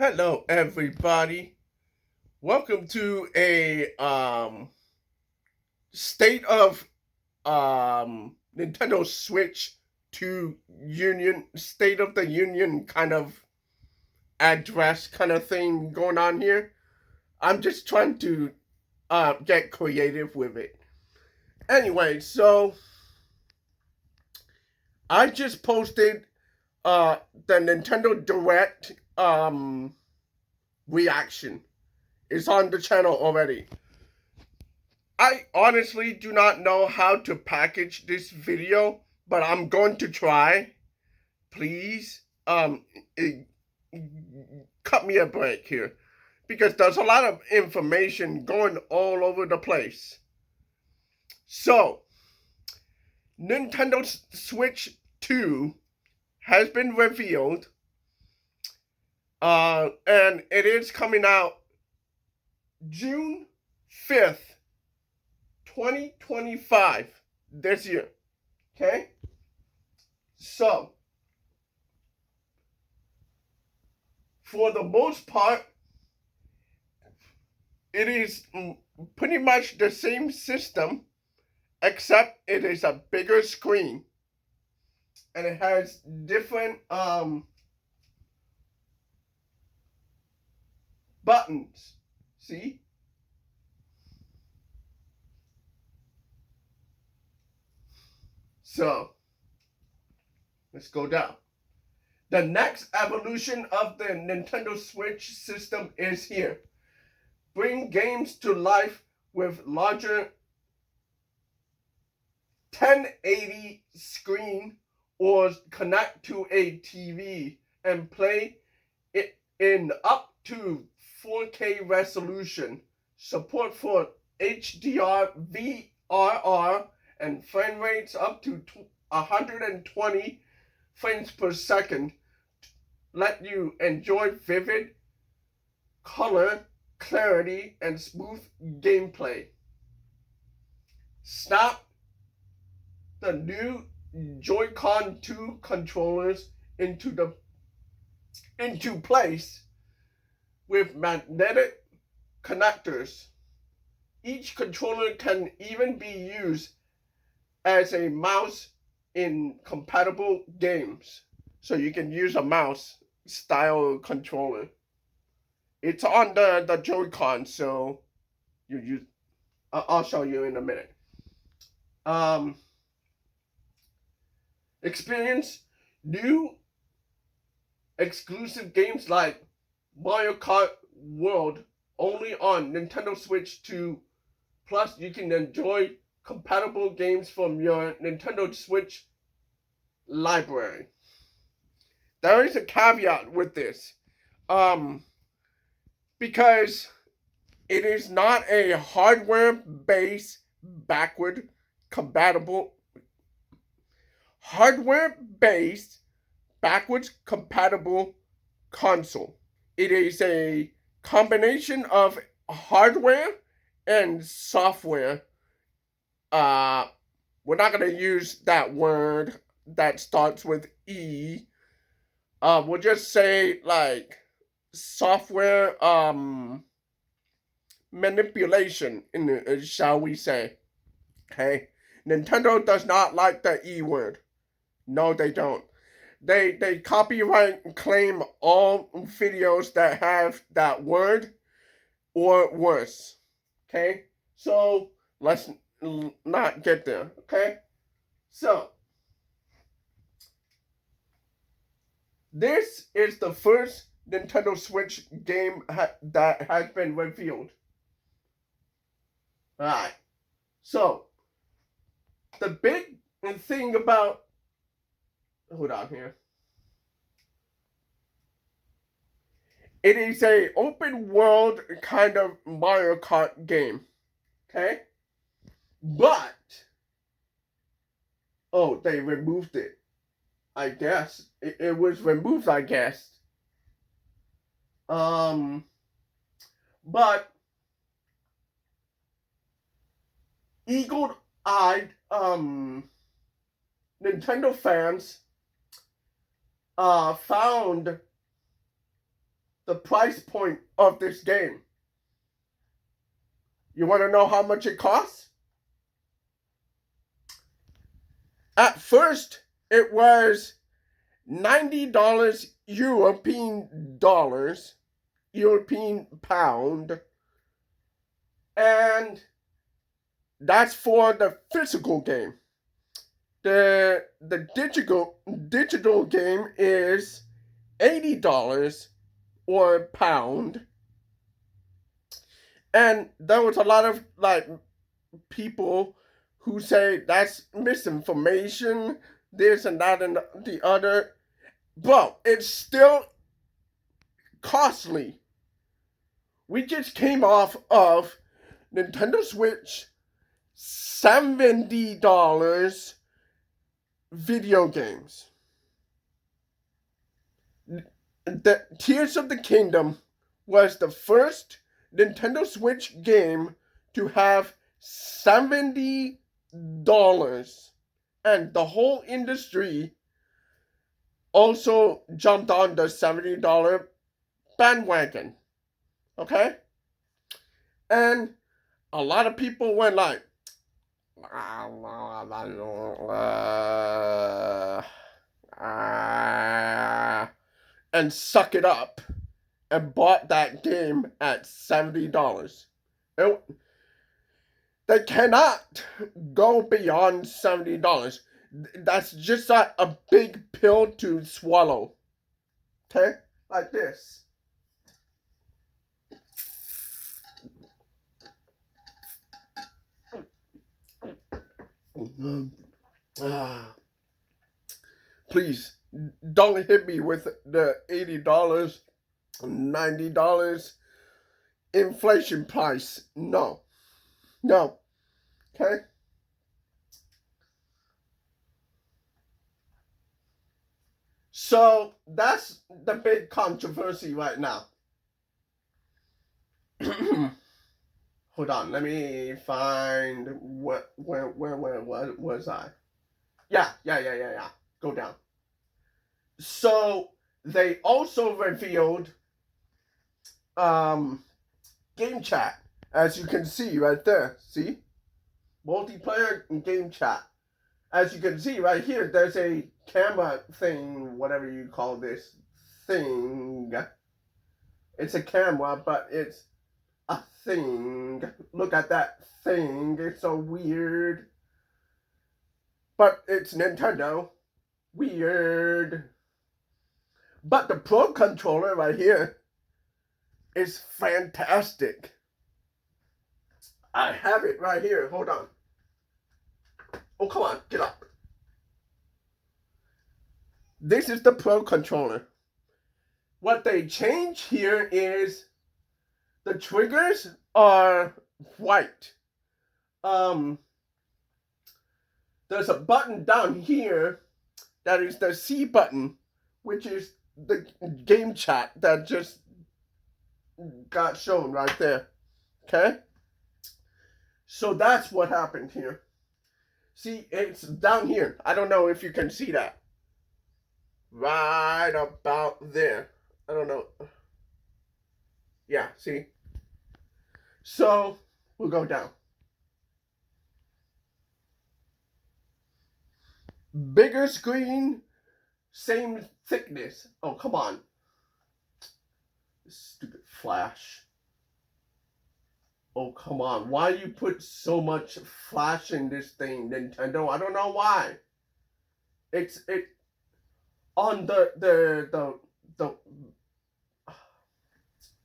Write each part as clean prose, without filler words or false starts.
Hello, everybody. Welcome to a state of Nintendo Switch to Union State of the Union kind of address kind of thing going on here. I'm just trying to get creative with it. Anyway, so I just posted the Nintendo Direct reaction. It's on the channel already. I honestly do not know how to package this video, but I'm going to try. Please, cut me a break here because there's a lot of information going all over the place. So, Nintendo Switch 2 has been revealed, and it is coming out June 5th, 2025, this year. Okay? So, for the most part, it is pretty much the same system, except it is a bigger screen. And it has different buttons. See? So, let's go down. The next evolution of the Nintendo Switch system is here. Bring games to life with larger 1080 screen or connect to a TV and play it in up to 4K resolution. Support for HDR, VRR, and frame rates up to 120 frames per second. Let you enjoy vivid color, clarity, and smooth gameplay. Snap the new Joy-Con 2 controllers into place with magnetic connectors. Each controller can even be used as a mouse in compatible games. So you can use a mouse style controller. It's on the Joy-Con, so you use. I'll show you in a minute. Experience new exclusive games like Mario Kart World only on Nintendo Switch 2. Plus, you can enjoy compatible games from your Nintendo Switch library. There is a caveat with this. Because it is not a hardware-based backward compatible backwards compatible console. It is a combination of hardware and software. We're not going to use that word that starts with E. We'll just say like software manipulation, shall we say. Okay? Nintendo does not like the E word. No, they don't. They copyright claim all videos that have that word or worse. Okay? So let's not get there. Okay? So this is the first Nintendo Switch game that has been revealed. Alright. So the big thing about, hold on here. It is a open world kind of Mario Kart game. Okay? But they removed it. I guess. It was removed, I guess. But eagle-eyed Nintendo fans found the price point of this game. You want to know how much it costs? At first, it was $90 European dollars, European pound, and that's for the physical game. The digital game is $80 or pound. And there was a lot of like people who say that's misinformation, this and that and the other. Bro, it's still costly. We just came off of Nintendo Switch $70 video games. The Tears of the Kingdom was the first Nintendo Switch game to have $70, and the whole industry also jumped on the $70 bandwagon. Okay? And a lot of people went like, and suck it up and bought that game at $70. They cannot go beyond $70. That's just a big pill to swallow. Okay? Like this. Please don't hit me with the $80, $90 inflation price. No. Okay? So that's the big controversy right now. Hold on, let me find where was I? Yeah. Go down. So they also revealed game chat, as you can see right there. See? Multiplayer and game chat. As you can see right here, there's a camera thing, whatever you call this thing. It's a camera, but it's a thing. Look at that thing. It's so weird. But it's Nintendo. Weird. But the Pro Controller right here is fantastic. I have it right here. Hold on. Oh, come on. Get up. This is the Pro Controller. What they changed here is the triggers are white. There's a button down here that is the C button, which is the game chat that just got shown right there. Okay? So that's what happened here. See, it's down here. I don't know if you can see that. Right about there. I don't know. Yeah, see? So, we'll go down. Bigger screen, same thickness. Oh, come on. Stupid flash. Oh, come on. Why you put so much flash in this thing, Nintendo? I don't know why. It on the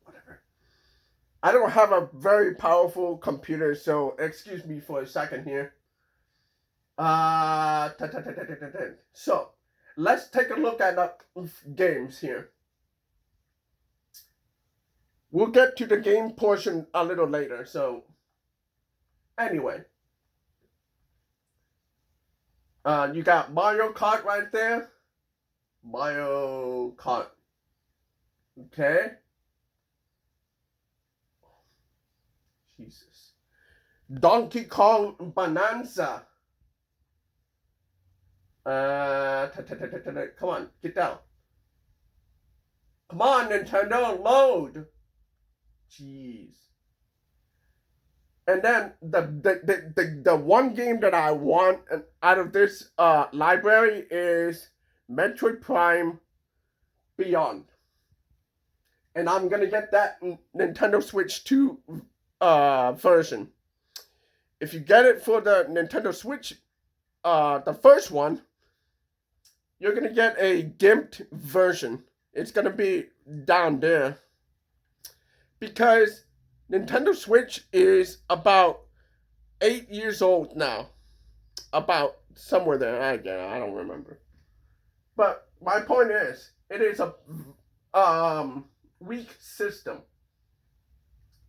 whatever. I don't have a very powerful computer, so excuse me for a second here. So let's take a look at the games here. We'll get to the game portion a little later. So anyway, you got Mario Kart right there. Mario Kart. Okay. Jesus. Donkey Kong Bonanza. Come on, get down. Come on, Nintendo, load. Jeez. And then the one game that I want out of this library is Metroid Prime Beyond. And I'm gonna get that Nintendo Switch 2 version. If you get it for the Nintendo Switch, the first one, you're gonna get a gimped version. It's gonna be down there. Because Nintendo Switch is about 8 years old now. About somewhere there. I don't remember. But my point is, it is a weak system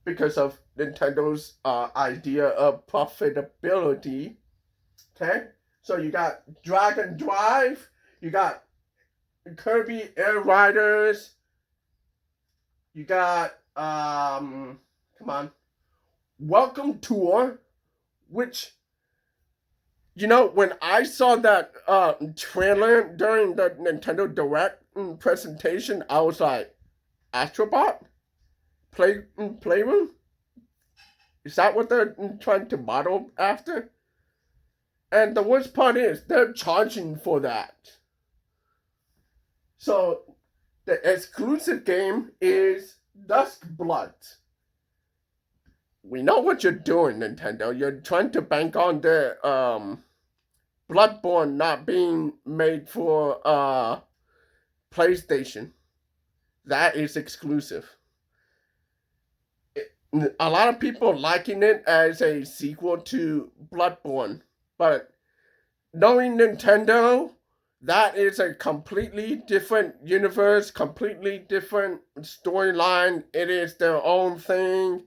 because of Nintendo's idea of profitability. Okay? So you got Dragon Drive, you got Kirby Air Riders, you got come on, Welcome Tour, which, you know, when I saw that trailer during the Nintendo Direct presentation, I was like, Astrobot? Playroom? Is that what they're trying to model after? And the worst part is, they're charging for that. So, the exclusive game is Dusk Blood. We know what you're doing, Nintendo. You're trying to bank on the Bloodborne not being made for PlayStation. That is exclusive. A lot of people liking it as a sequel to Bloodborne, but knowing Nintendo, that is a completely different universe, completely different storyline. It is their own thing.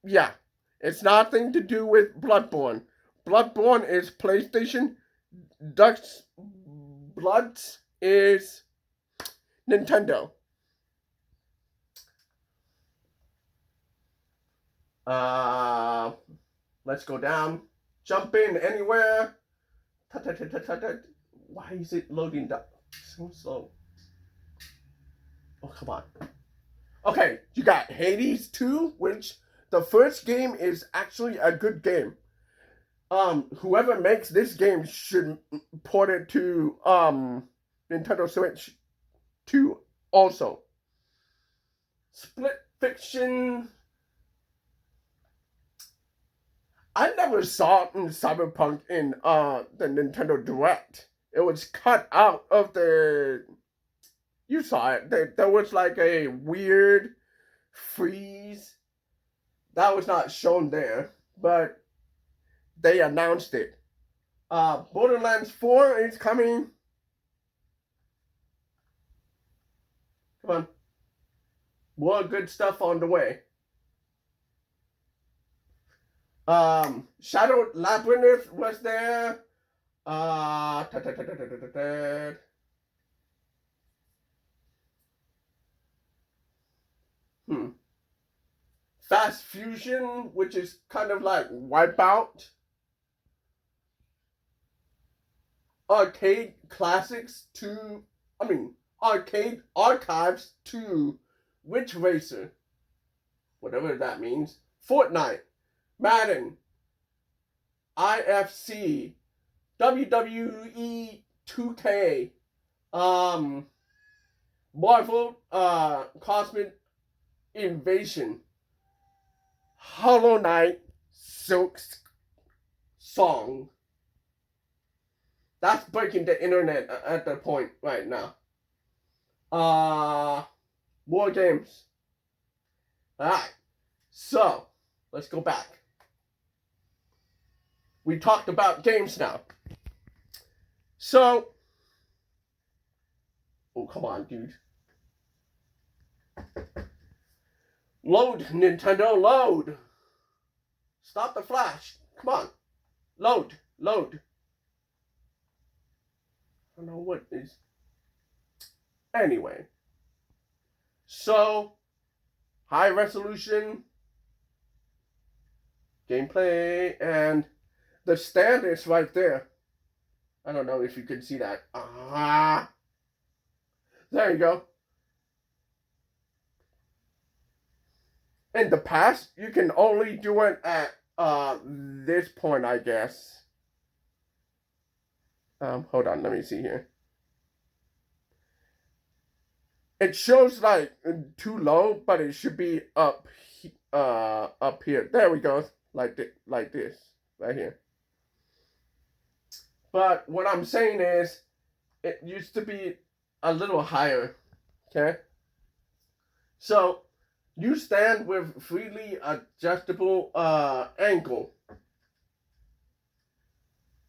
Yeah, it's nothing to do with Bloodborne. Bloodborne is PlayStation. Dusk Blood is Nintendo. Let's go down. Jump in anywhere. Why is it loading down so slow? Oh, come on. Okay, you got Hades 2, which the first game is actually a good game. Whoever makes this game should port it to Nintendo Switch 2 also. Split Fiction. I never saw Cyberpunk in the Nintendo Direct. It was cut out of the. You saw it. There was like a weird freeze. That was not shown there, but they announced it. Borderlands 4 is coming. Come on. More good stuff on the way. Shadow Labyrinth was there. Fast Fusion, which is kind of like Wipeout. Arcade Classics 2. Arcade Archives 2. Witch Racer. Whatever that means. Fortnite. Madden, IFC, WWE 2K, Marvel, Cosmic Invasion, Hollow Knight, Silk Song. That's breaking the internet at the point right now. More games. Alright, so let's go back. We talked about games now. So, oh, come on, dude. Load, Nintendo, load. Stop the flash. Come on. Load. I don't know what is. Anyway. So, high resolution gameplay, and the stand is right there. I don't know if you can see that. There you go. In the past, you can only do it at this point, I guess. Hold on, let me see here. It shows like too low, but it should be up here. There we go. Like this right here. But what I'm saying is it used to be a little higher. Okay? So you stand with freely adjustable angle.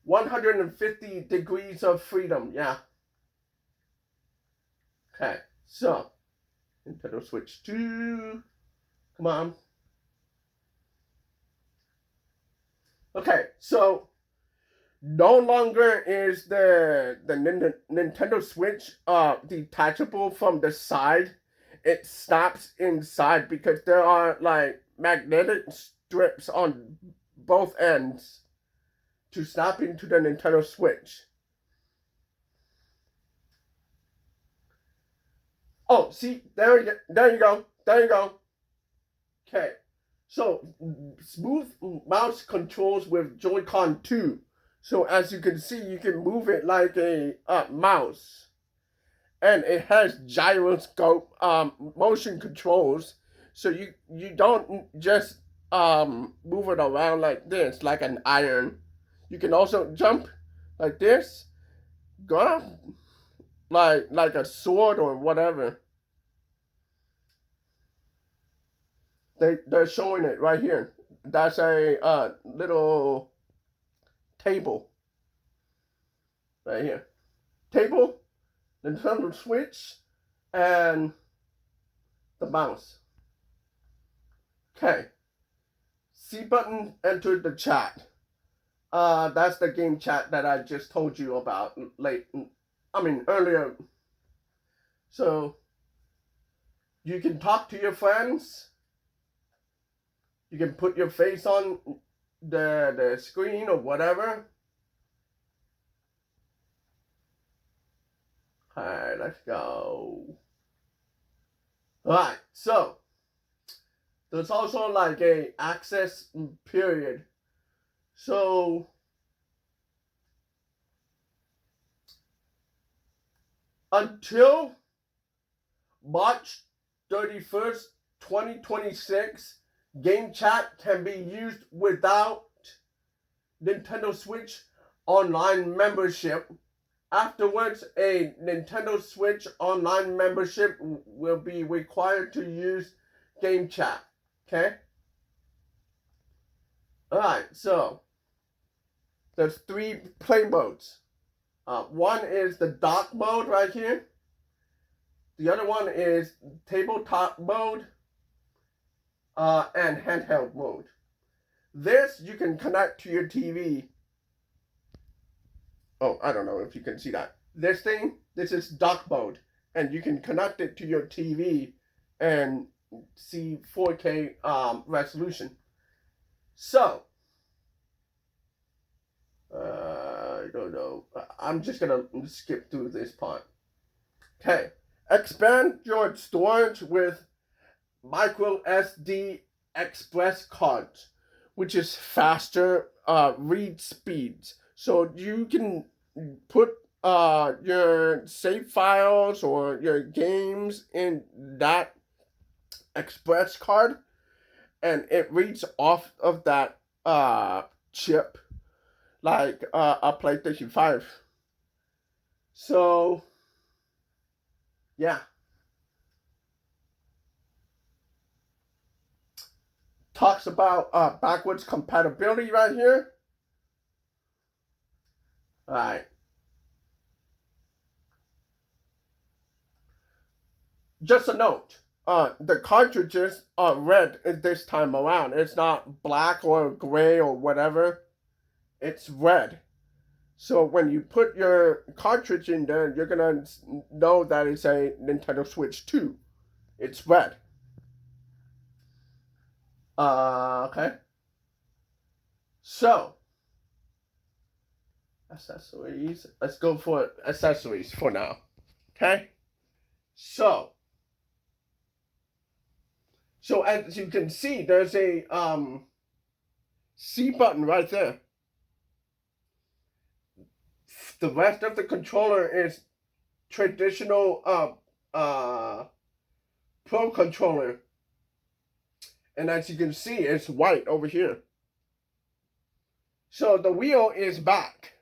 150 degrees of freedom, yeah. Okay, so Nintendo Switch 2. Come on. Okay, so no longer is the Nintendo Switch detachable from the side. It snaps inside because there are like magnetic strips on both ends to snap into the Nintendo Switch. Oh, see, there you go. Okay, so smooth mouse controls with Joy-Con 2. So as you can see, you can move it like a mouse. And it has gyroscope motion controls. So you don't just move it around like this, like an iron. You can also jump like this, go up like a sword or whatever. They're showing it right here. That's a little table right here. Table, Nintendo Switch, and the mouse. Okay. C button entered the chat. That's the game chat that I just told you about earlier. So you can talk to your friends. You can put your face on the screen or whatever. Alright, let's go. Alright, so there's also like a access period. So until March 31st, 2026, Game Chat can be used without Nintendo Switch Online membership. Afterwards, a Nintendo Switch Online membership will be required to use Game Chat. Okay? Alright, so there's 3 play modes. One is the dock mode right here. The other one is tabletop mode. And handheld mode. This you can connect to your TV. Oh, I don't know if you can see that. This is dock mode, and you can connect it to your TV and see 4K resolution. So, I don't know. I'm just gonna skip through this part. Okay, expand your storage with micro SD express cards, which is faster read speeds. So you can put your save files or your games in that express card, and it reads off of that chip like a PlayStation 5. So yeah. Talks about backwards compatibility right here. Alright. Just a note. The cartridges are red this time around. It's not black or gray or whatever. It's red. So when you put your cartridge in there, you're gonna know that it's a Nintendo Switch 2. It's red. Okay. So, accessories. Let's go for accessories for now. Okay? So as you can see, there's a C button right there. The rest of the controller is traditional Pro controller. And as you can see, it's white over here. So the wheel is back,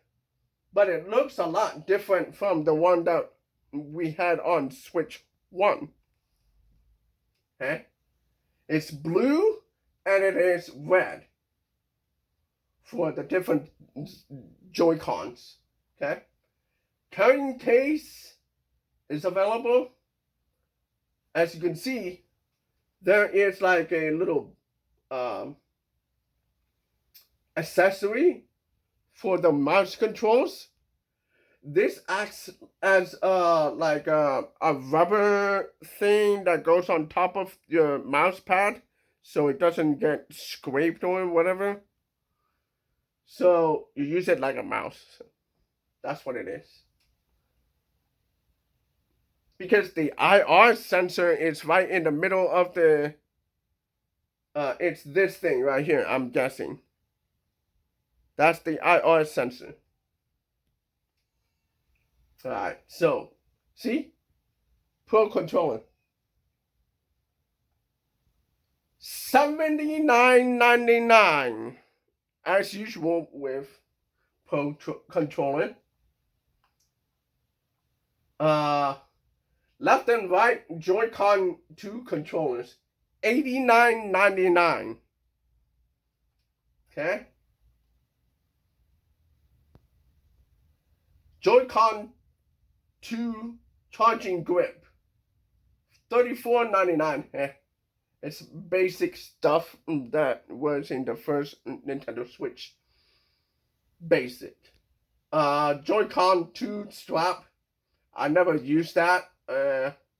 but it looks a lot different from the one that we had on Switch 1. Okay? It's blue and it is red for the different Joy-Cons. Okay? Carrying case is available. As you can see, there is like a little accessory for the mouse controls. This acts as like a rubber thing that goes on top of your mouse pad so it doesn't get scraped or whatever. So you use it like a mouse. That's what it is. Because the IR sensor is right in the middle of the it's this thing right here, I'm guessing. That's the IR sensor. Alright, so, see? Pro controller. $79.99. As usual with Pro controller. Left and right Joy-Con 2 controllers. $89.99. Okay? Joy-Con 2 charging grip. $34.99. It's basic stuff that was in the first Nintendo Switch. Basic. Joy-Con 2 strap. I never used that.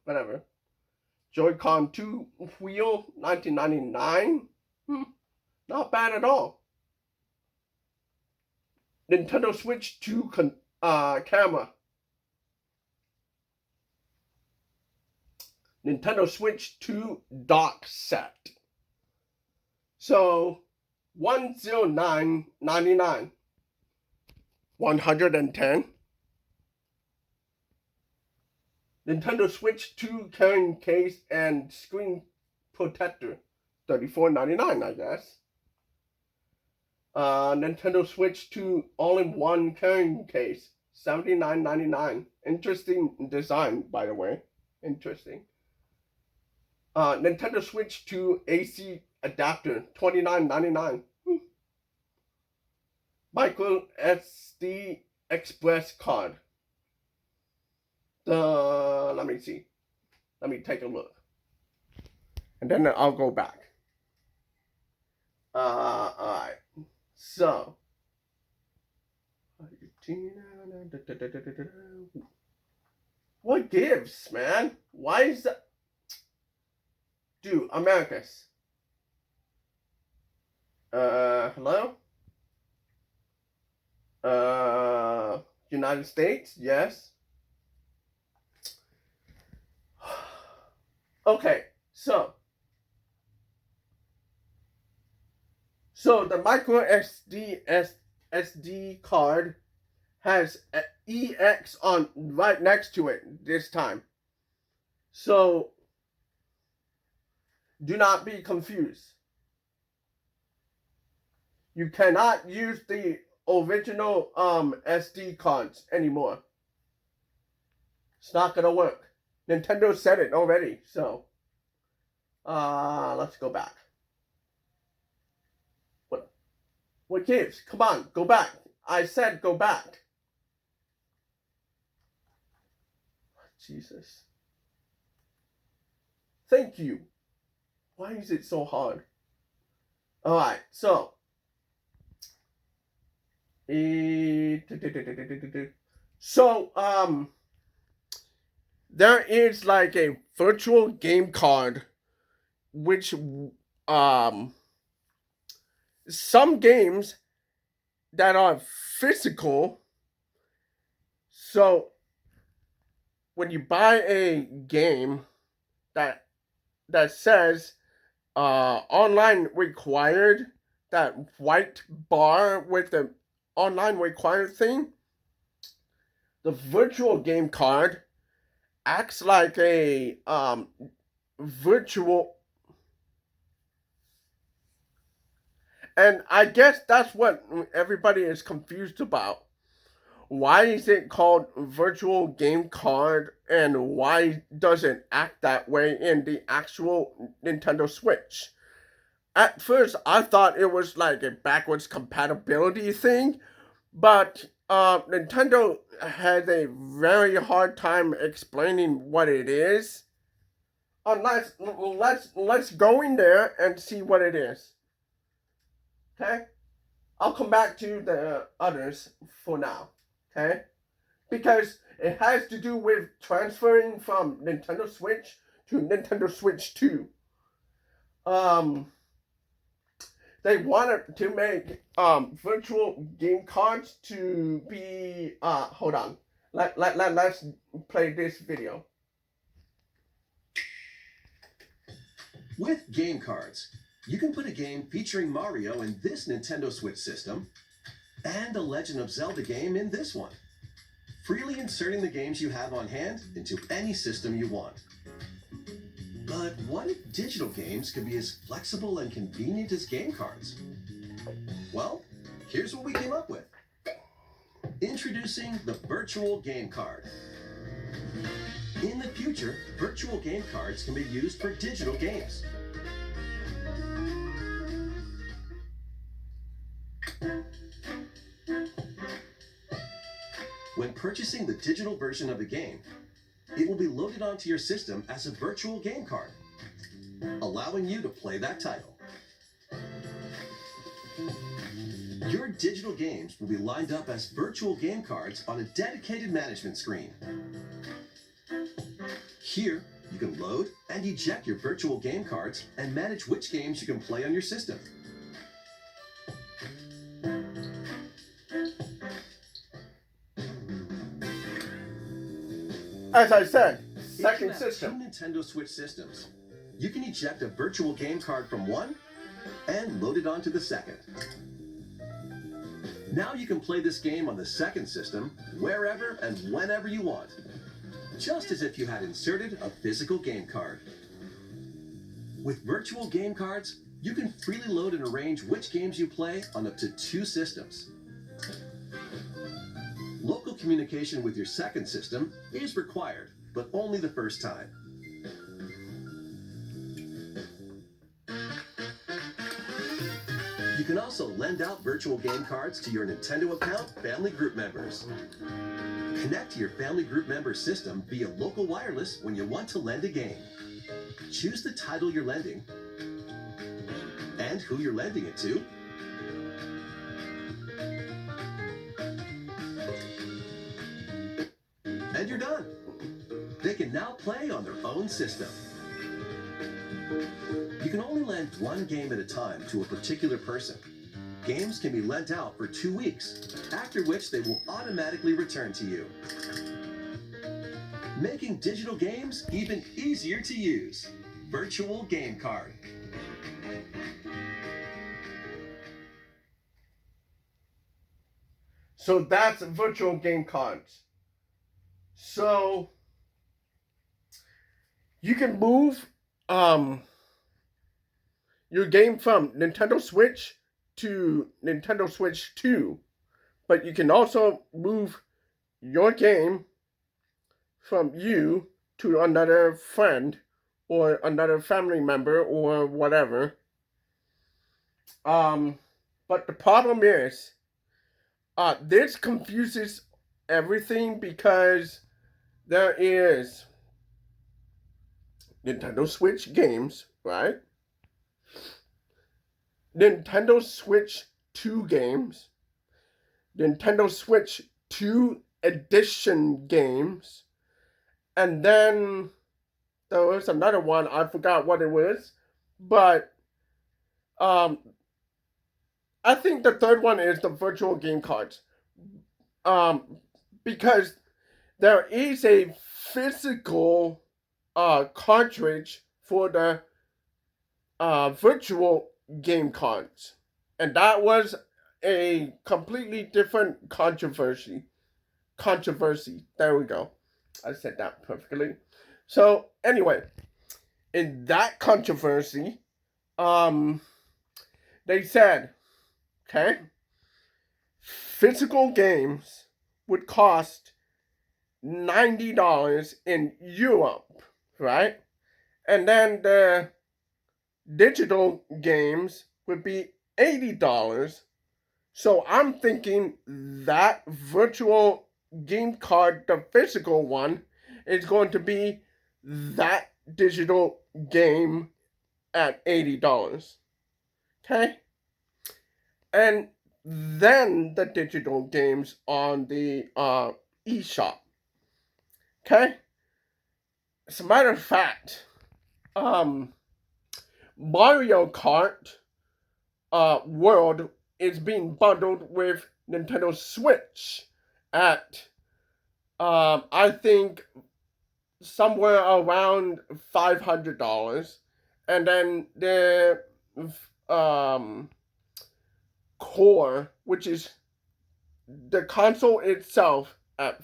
Whatever. Joy-Con 2 wheel, $19.99. Not bad at all. Nintendo Switch 2 camera. Nintendo Switch 2 dock set. So, $109.99. 110. Nintendo Switch 2 carrying case and screen protector. $34.99, I guess. Nintendo Switch 2 all-in-one carrying case. $79.99. Interesting design, by the way. Interesting. Nintendo Switch 2 AC adapter. $29.99. Micro SD Express card. Let me see. Let me take a look. And then I'll go back. Alright. So. What gives, man? Why is that? Dude, Americas. Hello? United States? Yes. Okay, so the micro SD card has EX on right next to it this time. So do not be confused. You cannot use the original SD cards anymore. It's not gonna work. Nintendo said it already, so let's go back. What gives? Come on, go back. I said go back. Jesus. Thank you. Why is it so hard? Alright, so there is like a virtual game card which some games that are physical, so when you buy a game that says online required, that white bar with the online required thing, the virtual game card acts like a virtual, and I guess that's what everybody is confused about. Why is it called virtual game card, and why does it act that way in the actual Nintendo Switch? At first, I thought it was like a backwards compatibility thing, but Nintendo has a very hard time explaining what it is. Let's go in there and see what it is. Okay, I'll come back to the others for now. Okay, because it has to do with transferring from Nintendo Switch to Nintendo Switch 2. They wanted to make virtual game cards to be hold on. Let's play this video. With game cards, you can put a game featuring Mario in this Nintendo Switch system and a Legend of Zelda game in this one, freely inserting the games you have on hand into any system you want. But what if digital games could be as flexible and convenient as game cards? Well, here's what we came up with. Introducing the Virtual Game Card. In the future, virtual game cards can be used for digital games. When purchasing the digital version of the game, it will be loaded onto your system as a virtual game card, allowing you to play that title. Your digital games will be lined up as virtual game cards on a dedicated management screen. Here, you can load and eject your virtual game cards and manage which games you can play on your system. As I said, second system. Two Nintendo Switch systems. You can eject a virtual game card from one and load it onto the second. Now you can play this game on the second system wherever and whenever you want, just as if you had inserted a physical game card. With virtual game cards, you can freely load and arrange which games you play on up to 2 systems. Local communication with your second system is required, but only the first time. You can also lend out virtual game cards to your Nintendo account family group members. Connect to your family group member system via local wireless when you want to lend a game. Choose the title you're lending and who you're lending it to. And you're done. They can now play on their own system. You can only lend one game at a time to a particular person. Games can be lent out for 2 weeks, after which they will automatically return to you. Making digital games even easier to use. Virtual Game Card. So that's virtual game cards. So you can move your game from Nintendo Switch to Nintendo Switch 2, but you can also move your game from you to another friend or another family member or whatever. But the problem is, this confuses everything because there is Nintendo Switch games, right? Nintendo Switch 2 games, Nintendo Switch 2 edition games, and then there was another one, I forgot what it was, but I think the third one is the virtual game cards. Because there is a physical cartridge for the virtual game cards, and that was a completely different controversy. There we go. I said that perfectly. So anyway, in that controversy, they said, okay, physical games would cost $90 in Europe, right? And then the digital games would be $80. So I'm thinking that virtual game card, the physical one, is going to be that digital game at $80. Okay? And then the digital games on the eShop. Okay? As a matter of fact, Mario Kart World is being bundled with Nintendo Switch at I think somewhere around $500, and then the core, which is the console itself, at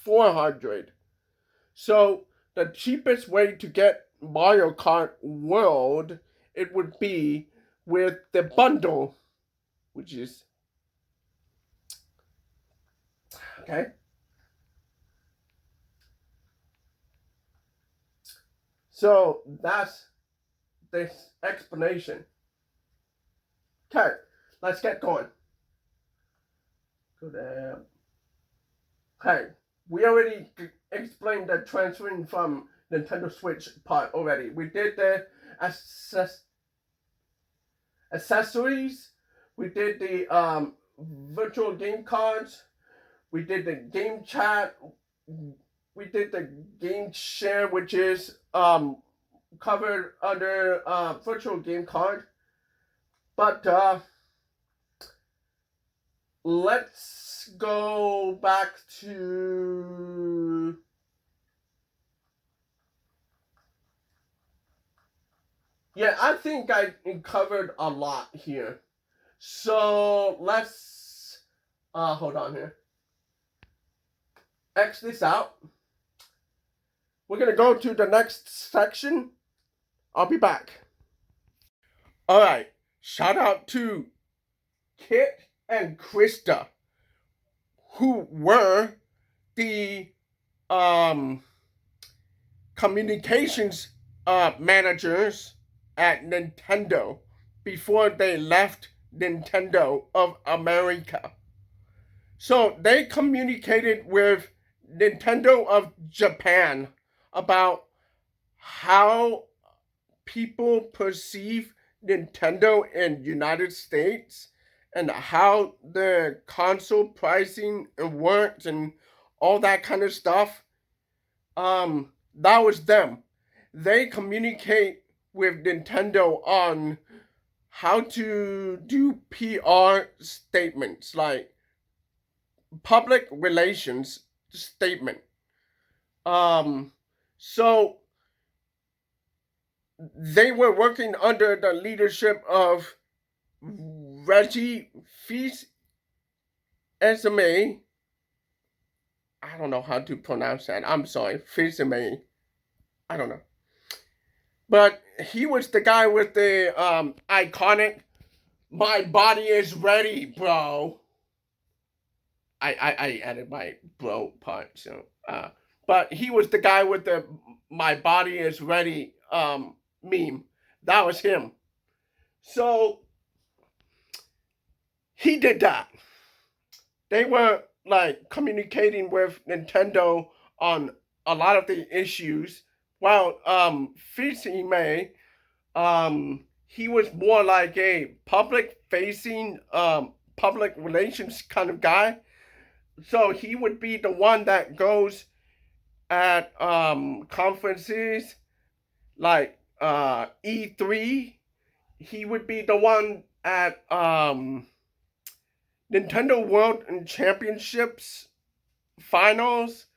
400. So the cheapest way to get Mario Kart World, it would be with the bundle, which is okay. So that's this explanation. Okay, let's get going. Go there. Okay, we already explained the transferring from Nintendo Switch part already. We did the accessories. We did the virtual game cards. We did the game chat. We did the game share, which is covered under virtual game card. But let's go back to I think I covered a lot here. So let's hold on here. X this out. We're gonna go to the next section. I'll be back. Alright. Shout out to Kit and Krista, who were the communications managers at Nintendo before they left Nintendo of America. So they communicated with Nintendo of Japan about how people perceive Nintendo in United States and how the console pricing works and all that kind of stuff. That was them. They communicate with Nintendo on how to do PR statements, like public relations statement. So they were working under the leadership of Reggie Fils-Aimé. I don't know how to pronounce that. I'm sorry, Fils-Aimé. I don't know. But he was the guy with the iconic "My body is ready, bro." I added my bro part, so but he was the guy with the "My body is ready" meme. That was him. So he did that. They were like communicating with Nintendo on a lot of the issues. While Fils-Aimé, he was more like a public facing public relations kind of guy. So he would be the one that goes at conferences like E3. He would be the one at Nintendo World and Championships finals.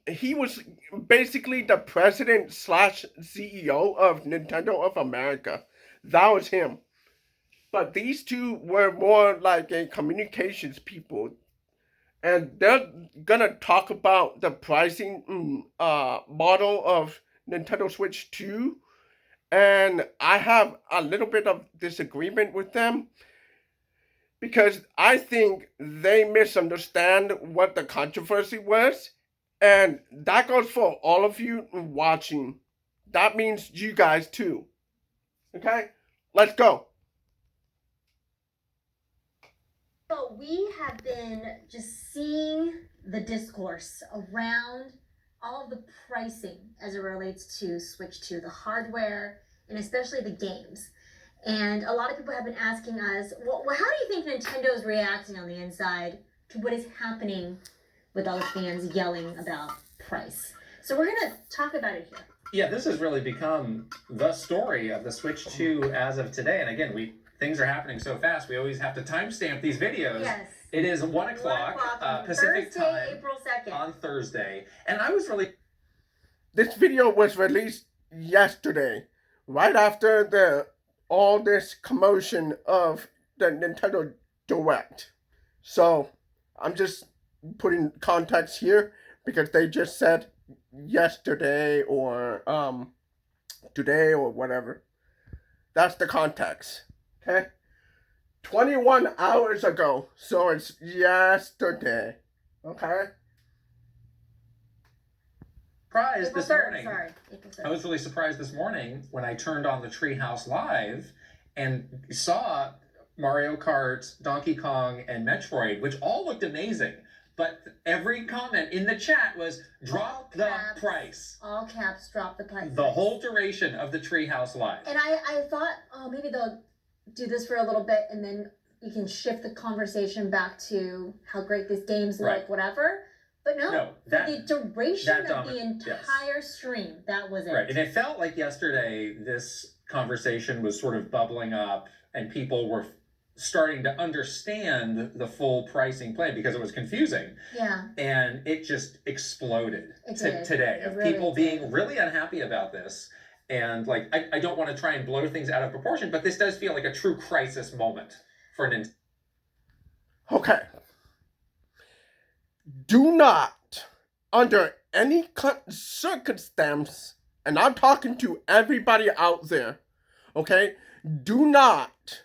he was basically the president slash CEO of Nintendo of America. That was him. But these two were more like a communications people, and they're gonna talk about the pricing model of Nintendo Switch 2. And I have a little bit of disagreement with them because I think they misunderstand what the controversy was, and that goes for all of you watching. That means you guys too. Okay? Let's go. So we have been just seeing the discourse around all of the pricing as it relates to Switch 2, the hardware, and especially the games. And a lot of people have been asking us, well, how do you think Nintendo is reacting on the inside to what is happening with all the fans yelling about price? So we're going to talk about it here. Yeah, this has really become the story of the Switch 2 as of today. And again, things are happening so fast, we always have to timestamp these videos. Yes. It is 1 o'clock Pacific Thursday, time April 2nd. on Thursday. And I was really... This video was released yesterday, right after all this commotion of the Nintendo Direct. So I'm just putting context here because they just said yesterday or today or whatever. That's the context. Okay? 21 hours ago. So it's yesterday. Okay? surprised April this 3rd, morning. sorry. April 3rd. I was really surprised this morning when I turned on the Treehouse Live and saw Mario Kart, Donkey Kong, and Metroid, which all looked amazing. But every comment in the chat was, drop the price. All caps, drop the price. The whole duration of the Treehouse Live. And I thought, oh, maybe they'll do this for a little bit and then you can shift the conversation back to how great this game's Right. like, whatever. But no, that- the duration that of the entire stream, that was it. Right, and it felt like yesterday this conversation was sort of bubbling up and people were starting to understand the full pricing plan because it was confusing. Yeah. And it just exploded It did. today It of really people did. being really unhappy about this. And like, I don't want to try and blow things out of proportion, but this does feel like a true crisis moment for Nintendo. Okay. Do not, under any circumstance, and I'm talking to everybody out there, okay? Do not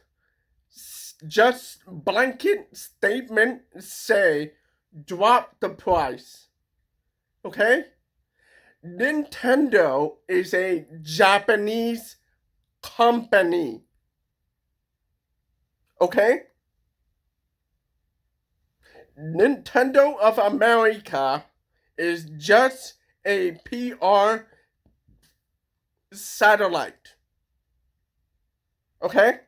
just blanket statement say drop the price, okay? Nintendo is a Japanese company, okay? Nintendo of America is just a PR satellite. Okay?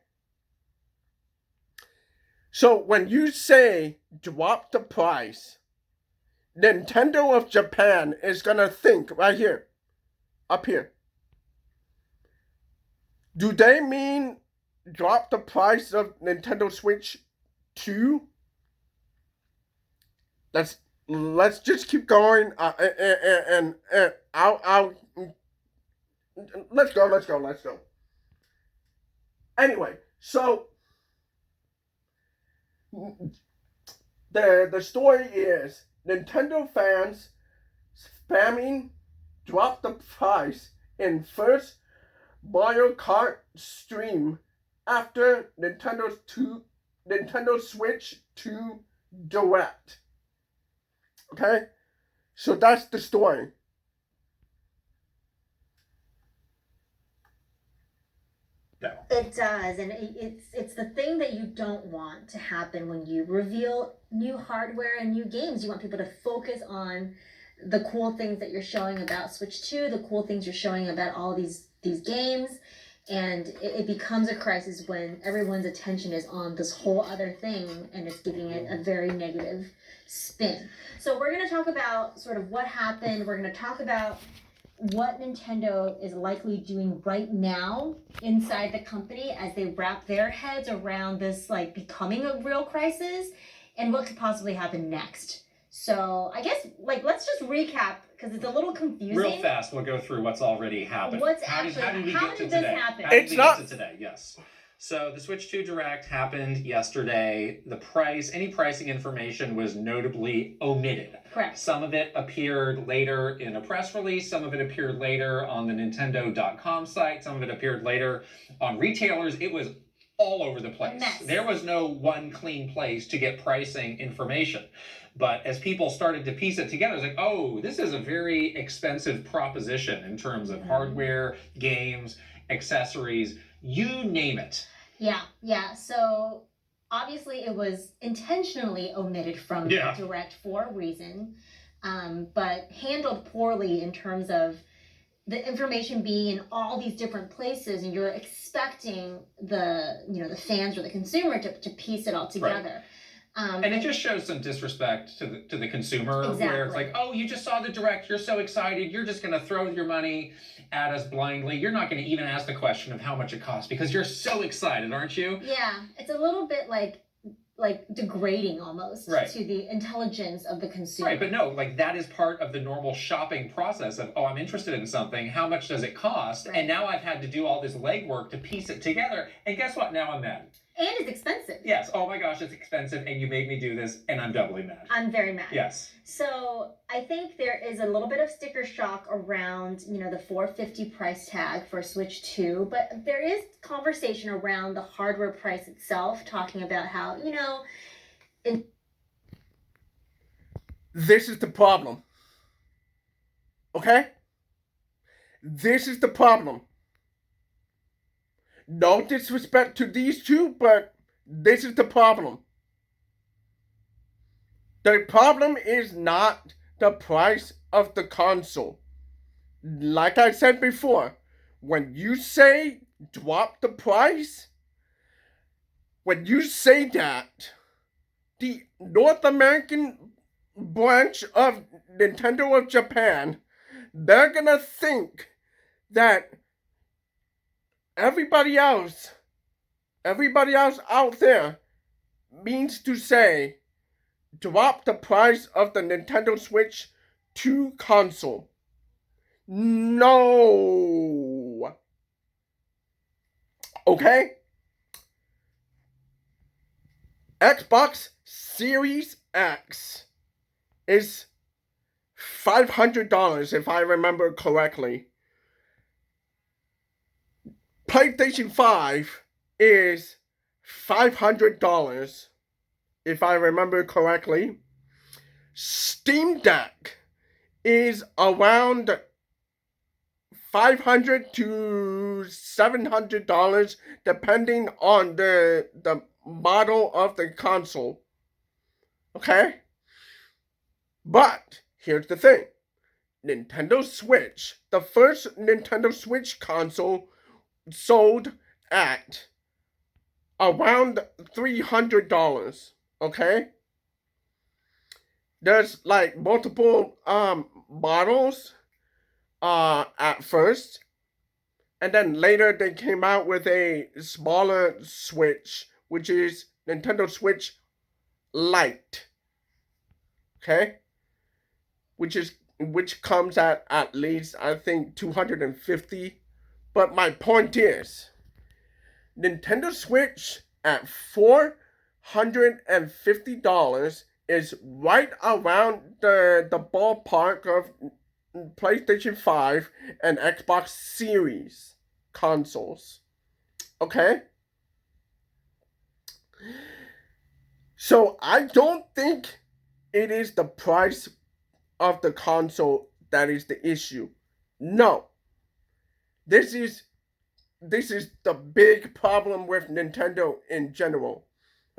So when you say drop the price, Nintendo of Japan is gonna think right here, up here. Do they mean drop the price of Nintendo Switch 2? Let's just keep going and I'll let's go. Anyway, so the story is Nintendo fans spamming drop the price in first Mario Kart stream after Nintendo Switch 2 Direct. Okay? So that's the story. No. It does, and it's the thing that you don't want to happen when you reveal new hardware and new games. You want people to focus on the cool things that you're showing about Switch 2, the cool things you're showing about all these games, and it becomes a crisis when everyone's attention is on this whole other thing and it's giving it a very negative spin. So we're going to talk about sort of what happened. We're going to talk about what Nintendo is likely doing right now inside the company as they wrap their heads around this like becoming a real crisis and what could possibly happen next. So I guess let's just recap because it's a little confusing. Real fast, we'll go through what's already happened. How did we get to this today? happen? How did It's we not- get to today? Yes. So the Switch 2 Direct happened yesterday. The price, any pricing information was notably omitted. Correct. Some of it appeared later in a press release. Some of it appeared later on the Nintendo.com site. Some of it appeared later on retailers. It was all over the place. Mess. There was no one clean place to get pricing information. But as people started to piece it together, it's like, oh, this is a very expensive proposition in terms of hardware, games, accessories, you name it. Yeah. So obviously it was intentionally omitted from the Direct for a reason, but handled poorly in terms of the information being in all these different places, and you're expecting the fans or the consumer to piece it all together. And it just shows some disrespect to the consumer, where it's like, oh, you just saw the Direct, you're so excited, you're just going to throw your money at us blindly. You're not going to even ask the question of how much it costs because you're so excited, aren't you? Yeah, it's a little bit like degrading almost to the intelligence of the consumer. Right, but no, that is part of the normal shopping process of, oh, I'm interested in something, how much does it cost? Right. And now I've had to do all this legwork to piece it together, and guess what? Now I'm mad. And it's expensive. Yes, oh my gosh, it's expensive, and you made me do this, and I'm doubly mad. I'm very mad. Yes. So I think there is a little bit of sticker shock around, the $450 price tag for Switch 2, but there is conversation around the hardware price itself, talking about how, This is the problem. Okay? This is the problem. No disrespect to these two, but this is the problem. The problem is not the price of the console. Like I said before, when you say drop the price, when you say that, the North American branch of Nintendo of Japan, they're gonna think that everybody else out there means to say drop the price of the Nintendo Switch 2 console. No. Okay? Xbox Series X is $500 if I remember correctly. PlayStation 5 is $500 if I remember correctly. Steam Deck is around $500 to $700 depending on the model of the console. Okay? But here's the thing. Nintendo Switch, the first Nintendo Switch console sold at around $300. Okay? There's multiple models at first, and then later they came out with a smaller Switch, which is Nintendo Switch Lite. Okay? Which comes at least I think $250. But my point is, Nintendo Switch at $450 is right around the ballpark of PlayStation 5 and Xbox Series consoles. Okay? So I don't think it is the price of the console that is the issue. No. This is the big problem with Nintendo in general.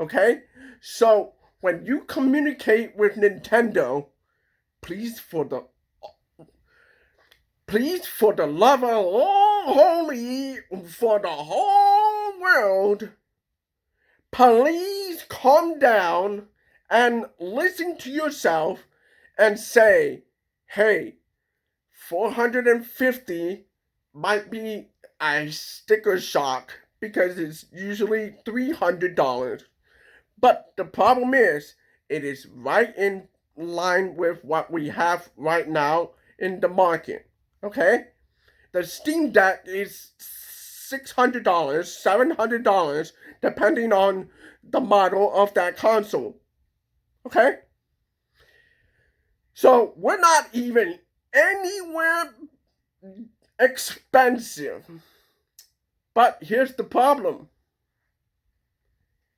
Okay? So when you communicate with Nintendo, please for the love of all holy, for the whole world, please calm down and listen to yourself and say, hey, $450 might be a sticker shock because it's usually $300. But the problem is, it is right in line with what we have right now in the market. Okay? The Steam Deck is $600, $700, depending on the model of that console. Okay? So we're not even anywhere expensive. But here's the problem.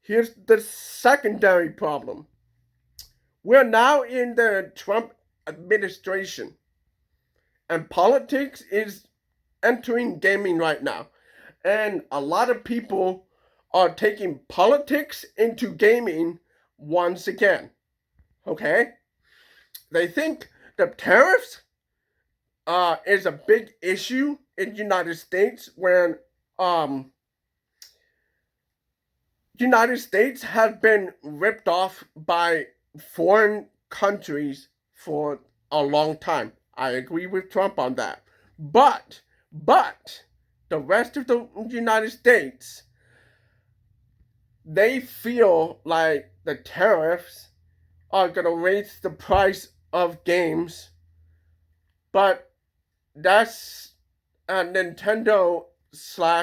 Here's the secondary problem. We're now in the Trump administration, and politics is entering gaming right now. And a lot of people are taking politics into gaming once again. Okay? They think the tariffs is a big issue in the United States when United States has been ripped off by foreign countries for a long time. I agree with Trump on that. But the rest of the United States, they feel like the tariffs are going to raise the price of games, but that's a Nintendo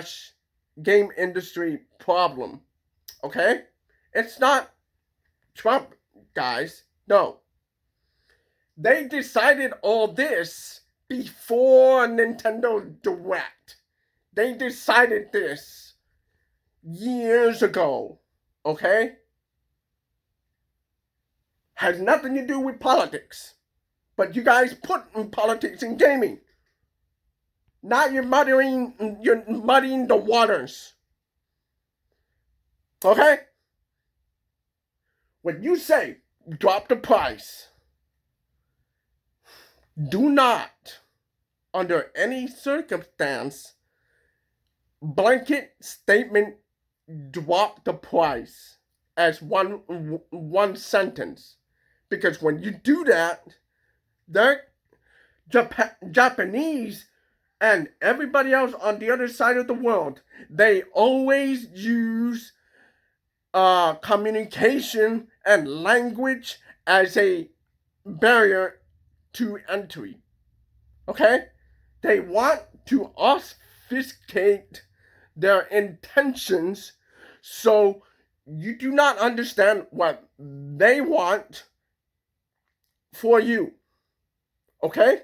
/ game industry problem. Okay? It's not Trump, guys. No. They decided all this before Nintendo Direct. They decided this years ago. Okay? Has nothing to do with politics. But you guys put politics in gaming. Now you're muddying the waters. Okay? When you say drop the price, do not, under any circumstance, blanket statement drop the price as one sentence. Because when you do that, the Japanese and everybody else on the other side of the world, they always use communication and language as a barrier to entry. Okay? They want to obfuscate their intentions so you do not understand what they want for you. Okay?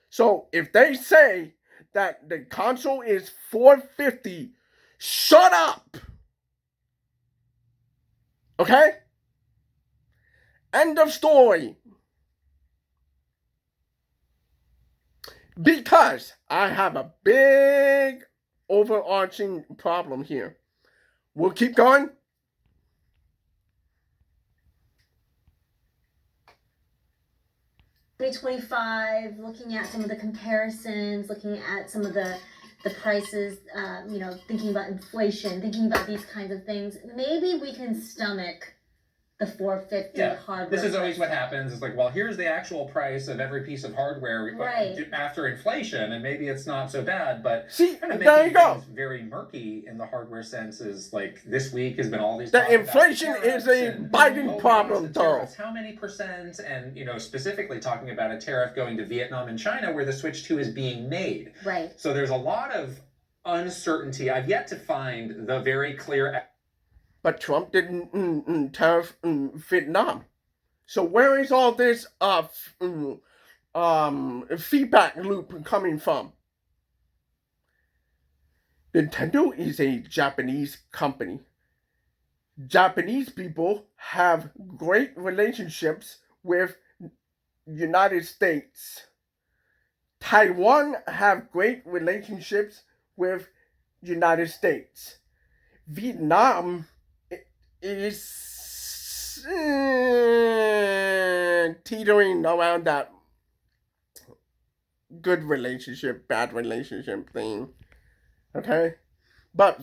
So if they say that the console is $450, shut up! Okay? End of story. Because I have a big overarching problem here. We'll keep going. 2025, looking at some of the comparisons, looking at some of the prices, thinking about inflation, thinking about these kinds of things, maybe we can stomach the $450 hardware. This is always what happens. It's like, well, here's the actual price of every piece of hardware after inflation, and maybe it's not so bad. But see, kind of there you go. Very murky in the hardware sense. Is like this week has been all these. The inflation is a Biden problem, though. How many percent? And specifically talking about a tariff going to Vietnam and China, where the Switch 2 is being made. Right. So there's a lot of uncertainty. I've yet to find the very clear. But Trump didn't tariff Vietnam. So where is all this feedback loop coming from? Nintendo is a Japanese company. Japanese people have great relationships with United States. Taiwan have great relationships with United States. Vietnam is teetering around that good relationship, bad relationship thing. Okay? But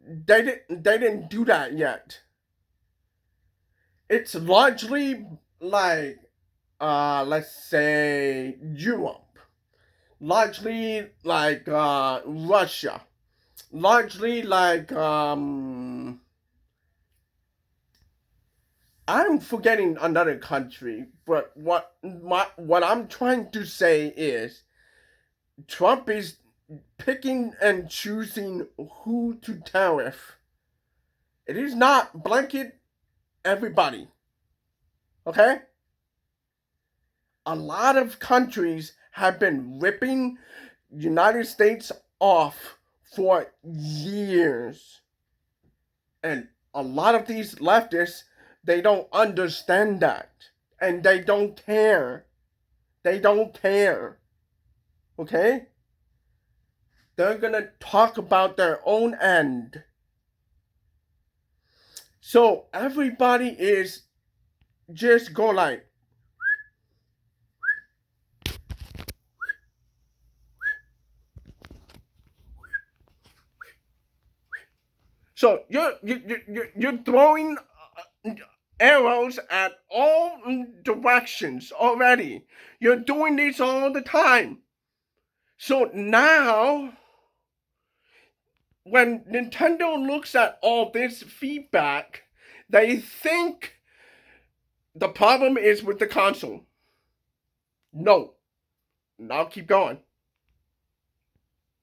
they didn't do that yet. It's largely like let's say Europe. Largely like Russia. Largely like I'm forgetting another country, but what I'm trying to say is Trump is picking and choosing who to tariff. It is not blanket everybody. Okay? A lot of countries have been ripping United States off for years. And a lot of these leftists, they don't understand that. And they don't care. They don't care. Okay? They're gonna talk about their own end. So everybody is just go like, so you're throwing arrows at all directions already. You're doing this all the time. So now, when Nintendo looks at all this feedback, they think the problem is with the console. No. Now keep going.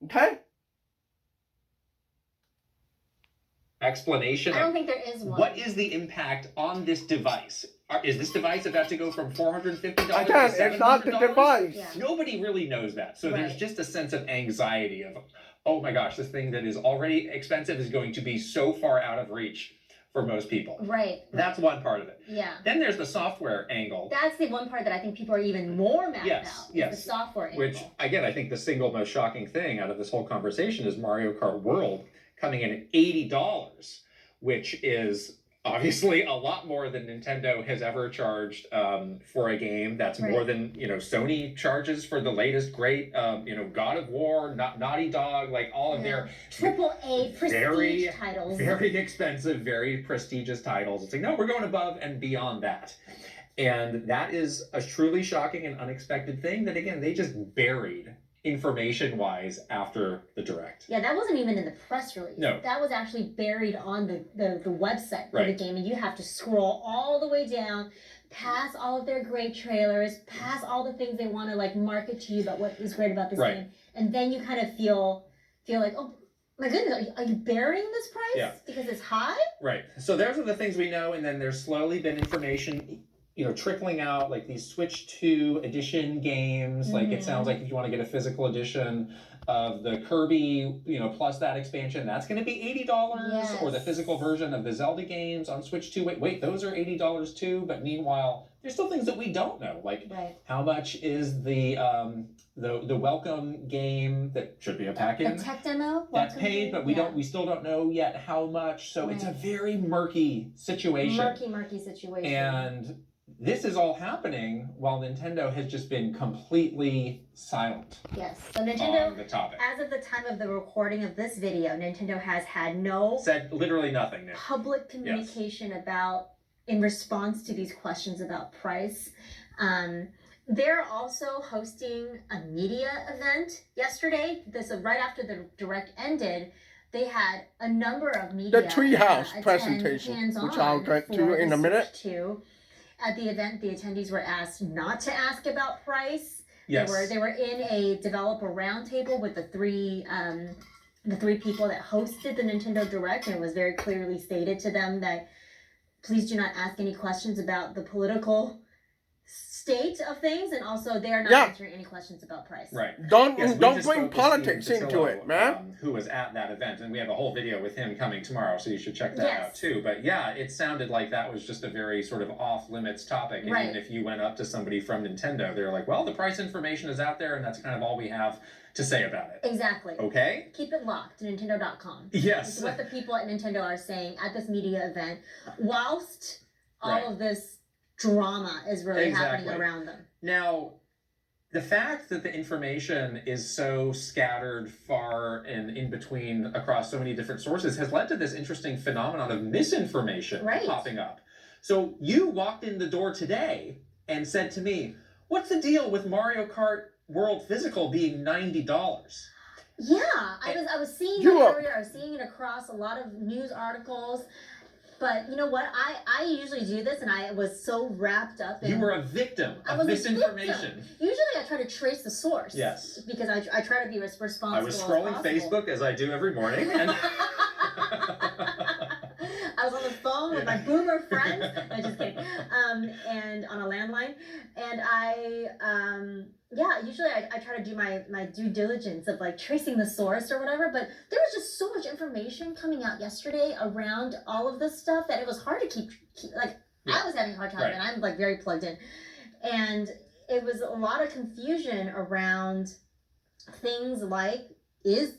Okay? Explanation. I don't think there is one. What is the impact on this device? Is this device about to go from $450 to $700? Again, it's not the device. Yeah. Nobody really knows that. So there's Right. just a sense of anxiety of, oh my gosh, this thing that is already expensive is going to be so far out of reach for most people. Right. That's one part of it. Yeah. Then there's the software angle. That's the one part that I think people are even more mad about. Yes. The software angle. Which, again, I think the single most shocking thing out of this whole conversation is Mario Kart World coming in at $80, which is obviously a lot more than Nintendo has ever charged for a game. That's more Right. than Sony charges for the latest great God of War, Naughty Dog, like all of their AAA prestige titles. very expensive, very prestigious titles. It's like, no, we're going above and beyond that. And that is a truly shocking and unexpected thing that, again, they just buried information-wise after the Direct. Yeah, that wasn't even in the press release. No. That was actually buried on the website for the Right. game, and you have to scroll all the way down, past all of their great trailers, past all the things they want to like market to you about what is great about this Right. game, and then you kind of feel like, oh my goodness, are you burying this price Yeah. because it's high? Right. So those are the things we know, and then there's slowly been information, trickling out, like these Switch 2 edition games. Like it sounds like if you want to get a physical edition of the Kirby, plus that expansion, that's going to be $80. Yes. Or the physical version of the Zelda games on Switch 2. Wait, those are $80 too. But meanwhile, there's still things that we don't know, like Right. how much is the welcome game that should be a pack-in. The tech demo That's welcome paid, game? but Yeah. we still don't know yet how much. So it's a Right. very murky situation. murky situation. And this is all happening while Nintendo has just been completely silent yes, so Nintendo, on the topic. as of the time of the recording of this video, Nintendo has had no Said literally nothing, Nick. public communication about in response to these questions about price. They're also hosting a media event yesterday. This right after the Direct ended. They had a number of media The Treehouse attend presentation, hands-on which I'll get to for in the a minute. Switch 2. At the event, the attendees were asked not to ask about price. Yes. They were in a developer roundtable with the three people that hosted the Nintendo Direct, and it was very clearly stated to them that please do not ask any questions about the political state of things, and also they are not Yeah. answering any questions about price. Right. Don't Yes, we don't just bring spoke with politics Steve into Patillo, it, man. who was at that event, and we have a whole video with him coming tomorrow, so you should check that Yes. out too. But yeah, it sounded like that was just a very sort of off-limits topic. And Right. even if you went up to somebody from Nintendo, they're like, well, the price information is out there, and that's kind of all we have to say about it. Exactly. Okay? Keep it locked to Nintendo.com. Yes. It's what the people at Nintendo are saying at this media event, whilst all Right. of this drama is really happening Exactly. around them. Now, the fact that the information is so scattered far and in between across so many different sources has led to this interesting phenomenon of misinformation Right. popping up. So you walked in the door today and said to me, what's the deal with Mario Kart World Physical being $90? Yeah, I was seeing You that are- earlier. I was seeing it across a lot of news articles. But you know what? I usually do this, and I was so wrapped up in. You were a victim I of was a misinformation. Usually, I try to trace the source. Yes. Because I try to be as responsible. I was scrolling as possible. Facebook as I do every morning, and I was on the phone with my boomer friends. No, just kidding. And on a landline, and usually I try to do my due diligence of like tracing the source or whatever. But there was just so much information coming out yesterday around all of this stuff that it was hard to keep like. I was having a hard time, Right. and I'm like very plugged in, and it was a lot of confusion around things like, is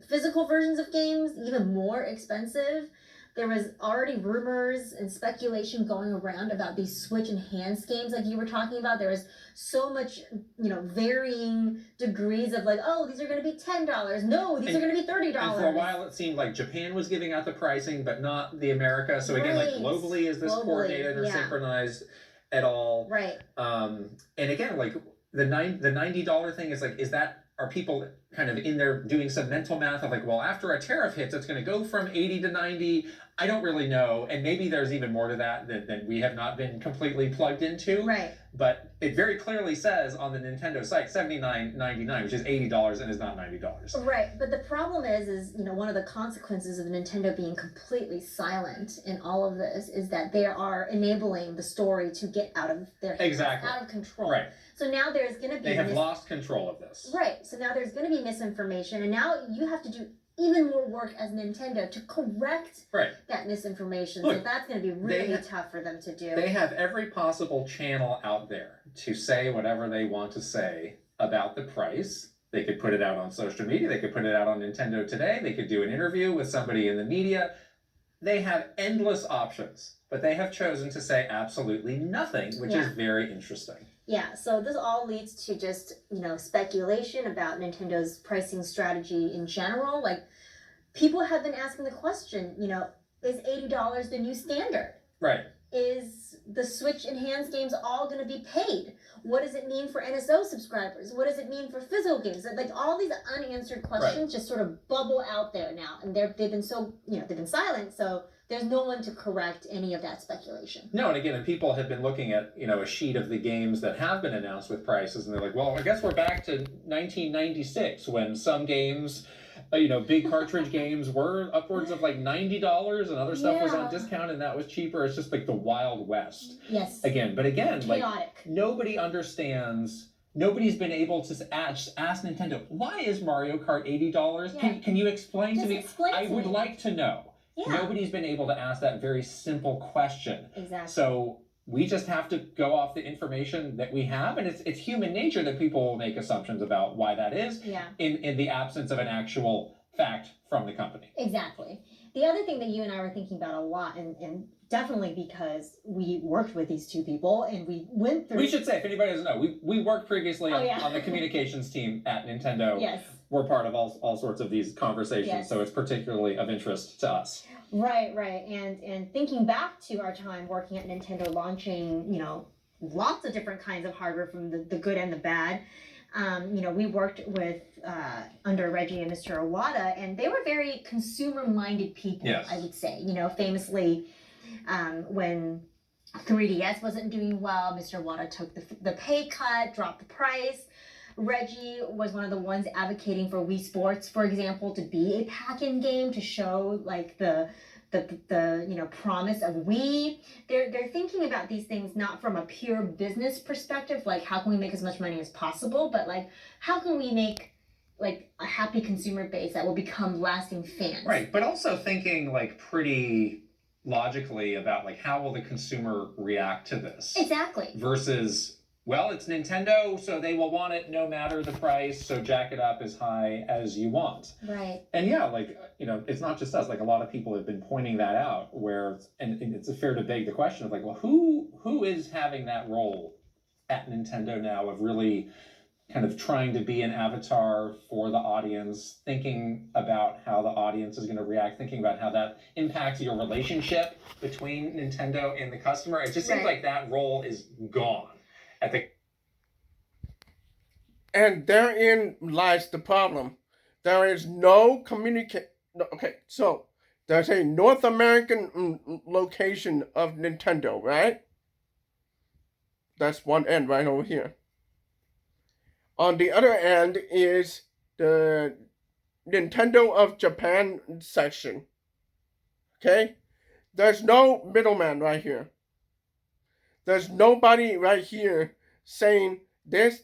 physical versions of games even more expensive? There was already rumors and speculation going around about these Switch enhanced games like you were talking about. There was so much, varying degrees of like, oh, these are going to be $10. No, these are going to be $30. And for a while, it seemed like Japan was giving out the pricing, but not the America. So again, like Right. globally, is this Globally, coordinated or yeah. synchronized at all? Right. And again, like the $90 thing is like, are people kind of in there doing some mental math of like, well, after a tariff hits, it's going to go from 80 to 90. I don't really know. And maybe there's even more to that than we have not been completely plugged into. Right. But it very clearly says on the Nintendo site $79.99, which is $80 and is not $90. Right, but the problem is one of the consequences of Nintendo being completely silent in all of this is that they are enabling the story to get out of their hands, Exactly. out of control. Right. So now there's going to be They have lost control of this. Right. So now there's going to be misinformation, and now you have to do even more work as Nintendo to correct Right. that misinformation. Look, so that's going to be really tough for them to do. They have every possible channel out there to say whatever they want to say about the price. They could put it out on social media. They could put it out on Nintendo Today. They could do an interview with somebody in the media. They have endless options, but they have chosen to say absolutely nothing, which is very interesting. Yeah, so this all leads to just, speculation about Nintendo's pricing strategy in general. Like, people have been asking the question, is $80 the new standard? Right. Is the Switch enhanced games all going to be paid? What does it mean for NSO subscribers? What does it mean for physical games? Like, all these unanswered questions just sort of bubble out there now. And they've been so, they've been silent, so there's no one to correct any of that speculation. No, and again, and people have been looking at, a sheet of the games that have been announced with prices, and they're like, well, I guess we're back to 1996 when some games, big cartridge games were upwards of like $90 and other stuff was on discount and that was cheaper. It's just like the Wild West. Yes. Again, Chaotic. like nobody understands. Nobody's been able to ask Nintendo, why is Mario Kart $80? Yeah. Can you explain Just to me? explain I to would me. like to know. Yeah. Nobody's been able to ask that very simple question. Exactly. So we just have to go off the information that we have, and it's human nature that people will make assumptions about why that is in the absence of an actual fact from the company. Exactly. The other thing that you and I were thinking about a lot, and definitely because we worked with these two people and we went through... We should say, if anybody doesn't know, we worked previously on the communications team at Nintendo. Yes. We're part of all sorts of these conversations, Yes. so it's particularly of interest to us. Right. And thinking back to our time working at Nintendo, launching, lots of different kinds of hardware from the good and the bad. We worked with under Reggie and Mr. Iwata, and they were very consumer-minded people. Yes. I would say. Famously, when 3DS wasn't doing well, Mr. Iwata took the pay cut, dropped the price. Reggie was one of the ones advocating for Wii Sports, for example, to be a pack-in game to show like the promise of Wii. They're thinking about these things not from a pure business perspective, like how can we make as much money as possible, but like how can we make like a happy consumer base that will become lasting fans. Right, but also thinking like pretty logically about like how will the consumer react to this? Exactly. Versus, well, it's Nintendo, so they will want it no matter the price, so jack it up as high as you want. Right. And yeah, like, it's not just us, like a lot of people have been pointing that out where, and it's fair to beg the question of like, well, who is having that role at Nintendo now of really kind of trying to be an avatar for the audience, thinking about how the audience is going to react, thinking about how that impacts your relationship between Nintendo and the customer. It just seems like that role is gone. And therein lies the problem. There is no communication. Okay, so There's a North American location of Nintendo, right? That's one end right over here. On the other end is the Nintendo of Japan section. Okay? There's no middleman right here. There's nobody right here saying this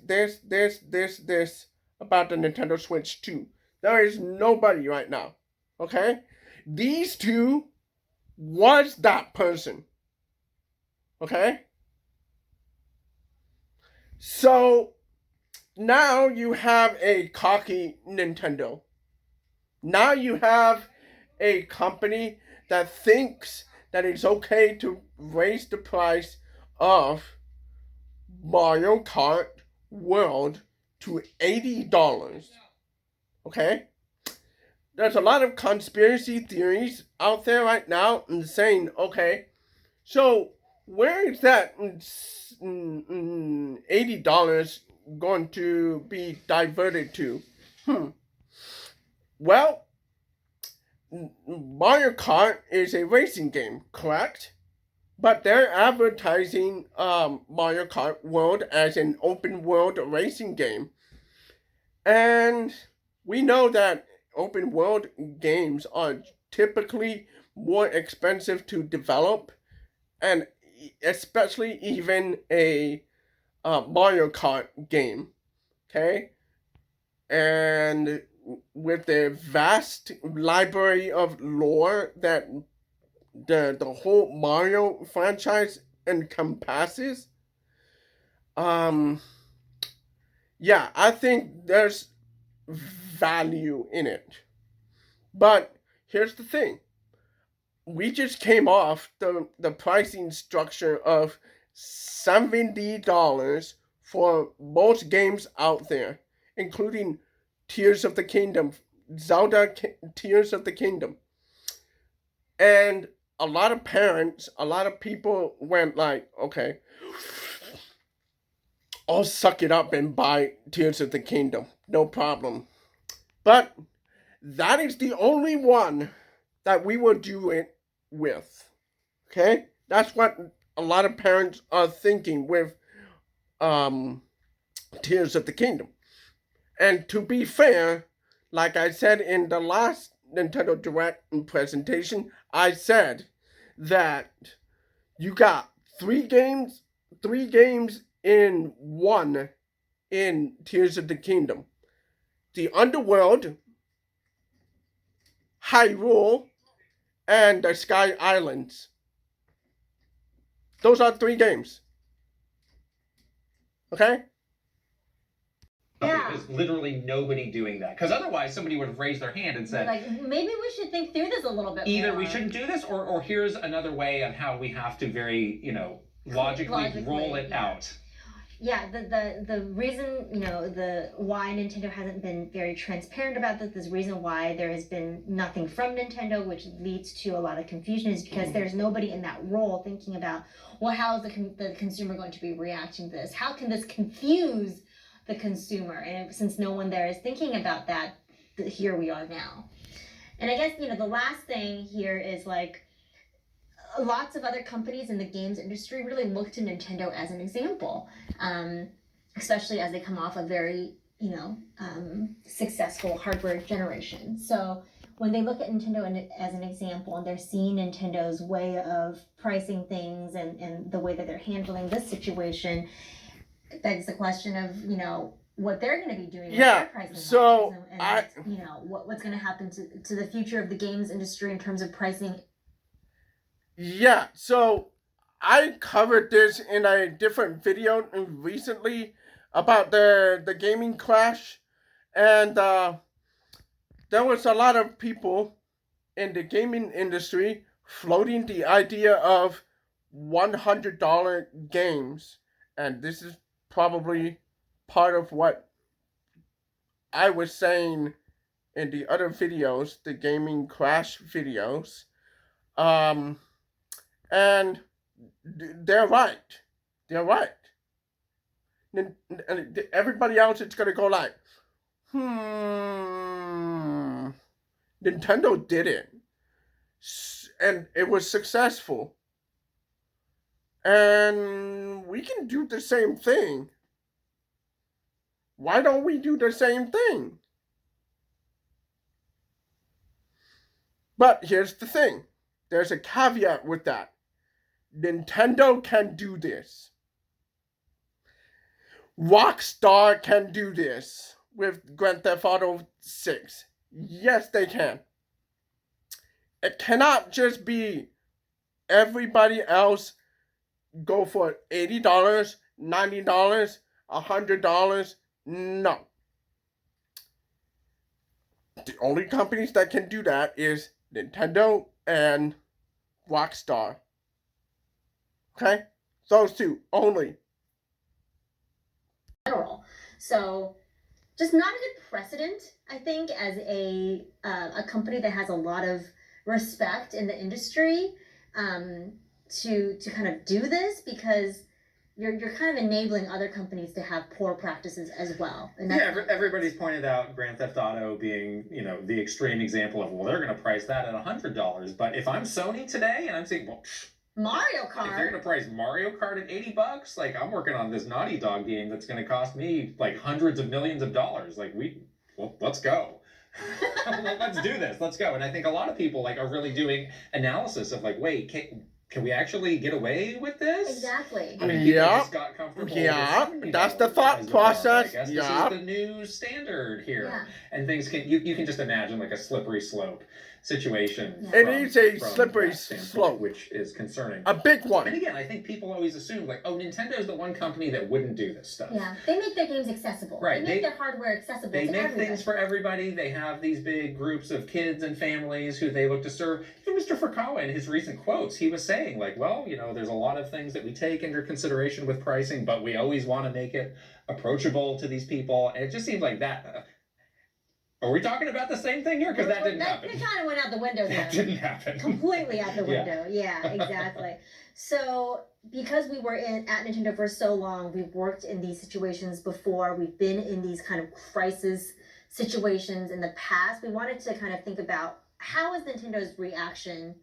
about the Nintendo Switch 2. There is nobody right now. Okay? These two was that person. Okay? So now you have a cocky Nintendo. Now you have a company that thinks that it's okay to raise the price of Mario Kart World to $80. Okay? There's a lot of conspiracy theories out there right now and saying, okay, so where is that $80 going to be diverted to? Well, Mario Kart is a racing game, correct? But they're advertising Mario Kart World as an open world racing game. And we know that open world games are typically more expensive to develop, and especially even a Mario Kart game. Okay? And with the vast library of lore that the whole Mario franchise encompasses, yeah, I think there's value in it. But here's the thing. We just came off the pricing structure of $70 for most games out there, including Tears of the Kingdom, Zelda Tears of the Kingdom. And a lot of parents, a lot of people went like, okay, I'll suck it up and buy Tears of the Kingdom. No problem. But that is the only one that we will do it with. Okay? That's what a lot of parents are thinking with Tears of the Kingdom. And to be fair, like I said in the last Nintendo Direct presentation, I said that you got three games in one in Tears of the Kingdom. The Underworld, Hyrule, and the Sky Islands. Those are 3 games. Okay? Yeah. There's literally nobody doing that. Because otherwise, somebody would have raised their hand and said, like, maybe we should think through this a little bit either more. we shouldn't do this, or here's another way on how we have to very, logically roll it out. Yeah, the reason, the why Nintendo hasn't been very transparent about this, the reason why there has been nothing from Nintendo, which leads to a lot of confusion, is because there's nobody in that role thinking about, well, how is the consumer going to be reacting to this? How can this confuse the consumer? And since no one there is thinking about that, here we are now. And I guess, the last thing here is like, lots of other companies in the games industry really look to Nintendo as an example, especially as they come off a very, successful hardware generation. So when they look at Nintendo as an example, and they're seeing Nintendo's way of pricing things and the way that they're handling this situation, it begs the question of, what they're going to be doing with their pricing so and what's going to happen to the future of the games industry in terms of pricing. Yeah, so I covered this in a different video recently about the gaming crash, and there was a lot of people in the gaming industry floating the idea of $100 games, and this is probably part of what I was saying in the other videos, the gaming crash videos. And they're right. They're right. Everybody else is going to go like, Nintendo did it. and it was successful. And we can do the same thing. Why don't we do the same thing? But here's the thing. There's a caveat with that. Nintendo can do this. Rockstar can do this with Grand Theft Auto 6. Yes, they can. It cannot just be everybody else go for $80, $90, $100. No. The only companies that can do that is Nintendo and Rockstar. Okay? Those two only. General. So just not a good precedent, I think, as a company that has a lot of respect in the industry, to kind of do this, because you're kind of enabling other companies to have poor practices as well. And yeah, everybody's pointed out Grand Theft Auto being, the extreme example of, well, they're going to price that at $100. But if I'm Sony today and I'm saying, well, Mario if you're Kart. going to price Mario Kart at $80, like, I'm working on this Naughty Dog game that's going to cost me like hundreds of millions of dollars. Like, let's go. Let's do this. Let's go. And I think a lot of people like are really doing analysis of like, wait, can we actually get away with this? Exactly. I mean, people just got comfortable. Yeah, with, that's the thought process. I guess Yeah. this is the new standard here, Yeah. and things can you can just imagine like a slippery slope situation. Yeah. It is a from slippery that standpoint, slope. which is concerning. A big And one. again, I think people always assume like, oh, Nintendo's the one company that wouldn't do this stuff. Yeah, they make their games accessible. Right, They make they- their hardware accessible They to make everybody. things for everybody. They have these big groups of kids and families who they look to serve. Even Mr. Furukawa, in his recent quotes, he was saying, like, well, there's a lot of things that we take under consideration with pricing, but we always want to make it approachable to these people. And it just seems like that. Are we talking about the same thing here? Because that didn't happen. That kind of went out the window there. That didn't happen. Completely out the Yeah. window. Yeah, exactly. So because we were at Nintendo for so long, we've worked in these situations before. We've been in these kind of crisis situations in the past. We wanted to kind of think about how is Nintendo's reaction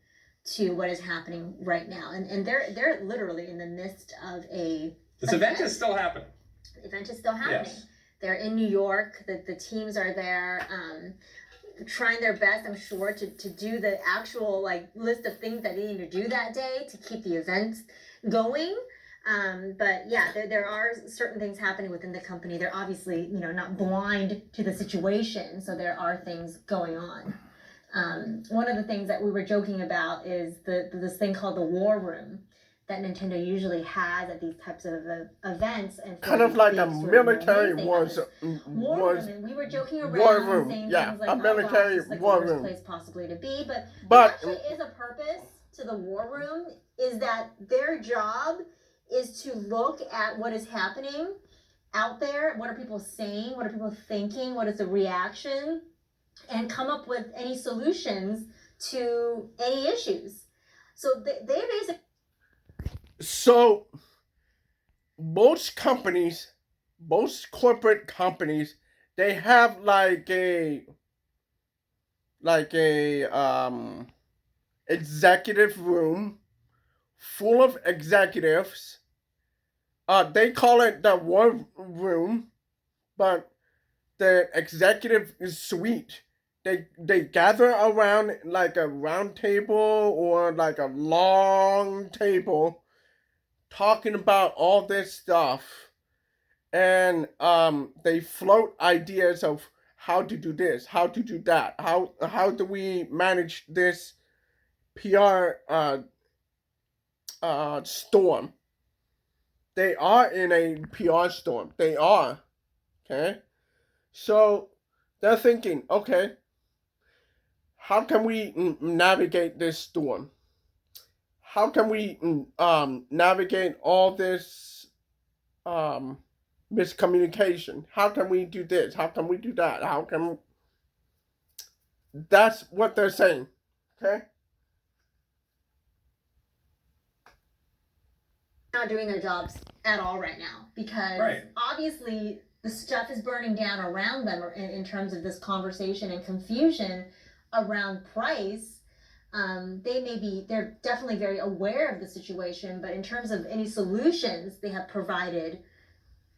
to what is happening right now, and they're literally in the midst of a This event is still happening. event is still happening. Yes. They're in New York. The teams are there, trying their best, I'm sure, to do the actual list of things that they need to do that day to keep the event going. But yeah, there are certain things happening within the company. They're obviously not blind to the situation, so there are things going on. One of the things that we were joking about is this thing called the War Room that Nintendo usually has at these types of events, and for Kind of these like big a sort of military events, they war have this War was, Room, and we were joking around, war room, saying yeah, things like, a military it's like war the worst room. place possibly to be, but But there actually is a purpose to the War Room. Is that their job is to look at what is happening out there, what are people saying, what are people thinking, what is the reaction, and come up with any solutions to any issues. So they basically. so most corporate companies, they have like a executive room full of executives. They call it the war room, but the executive suite. They gather around like a round table or like a long table, talking about all this stuff, and they float ideas of how to do this, how to do that, how do we manage this PR storm. They are in a PR storm. They are. Okay? So they're thinking, okay, how can we navigate this storm? How can we navigate all this miscommunication? How can we do this? How can we do that? That's what they're saying. Okay? Not doing their jobs at all right now, because Right. obviously the stuff is burning down around them in terms of this conversation and confusion around price. they're definitely very aware of the situation, but in terms of any solutions they have provided,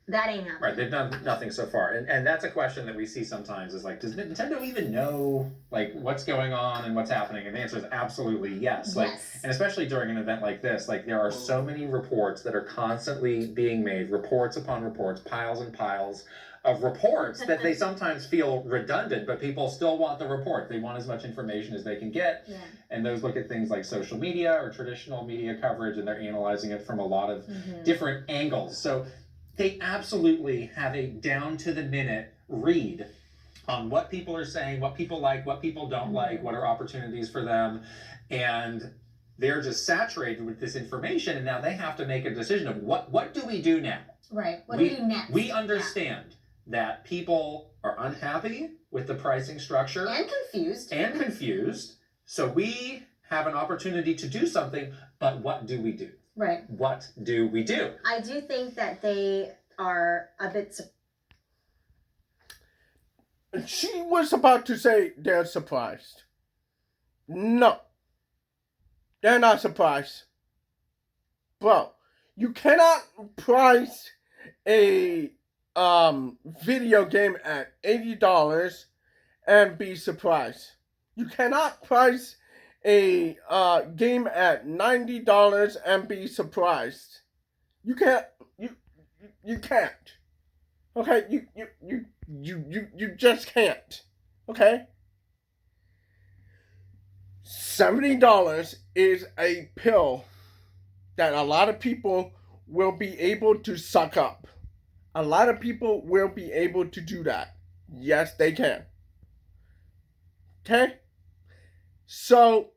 that ain't happening. Right, they've done nothing so far, and that's a question that we see sometimes. Is like, does Nintendo even know like what's going on and what's happening? And the answer is absolutely yes. Like, Yes. and especially during an event like this, like there are so many reports that are constantly being made, reports upon reports, piles and piles of reports that they sometimes feel redundant, but people still want the report. They want as much information as they can get, Yeah. and those look at things like social media or traditional media coverage, and they're analyzing it from a lot of different angles. So they absolutely have a down to the minute read on what people are saying, what people like, what people don't like, what are opportunities for them. And they're just saturated with this information, and now they have to make a decision of what do we do now? Right. What do we do next? We understand that people are unhappy with the pricing structure. And confused. So we have an opportunity to do something, but what do we do? Right. What do we do? I do think that they are a bit. She was about to say they're surprised. No. They're not surprised. Bro, you cannot price a video game at $80 and be surprised. You cannot price a game at $90 and be surprised. You can't. You can't. Okay, you just can't. Okay? $70 is a pill that a lot of people will be able to suck up. A lot of people will be able to do that. Yes, they can. Okay? So,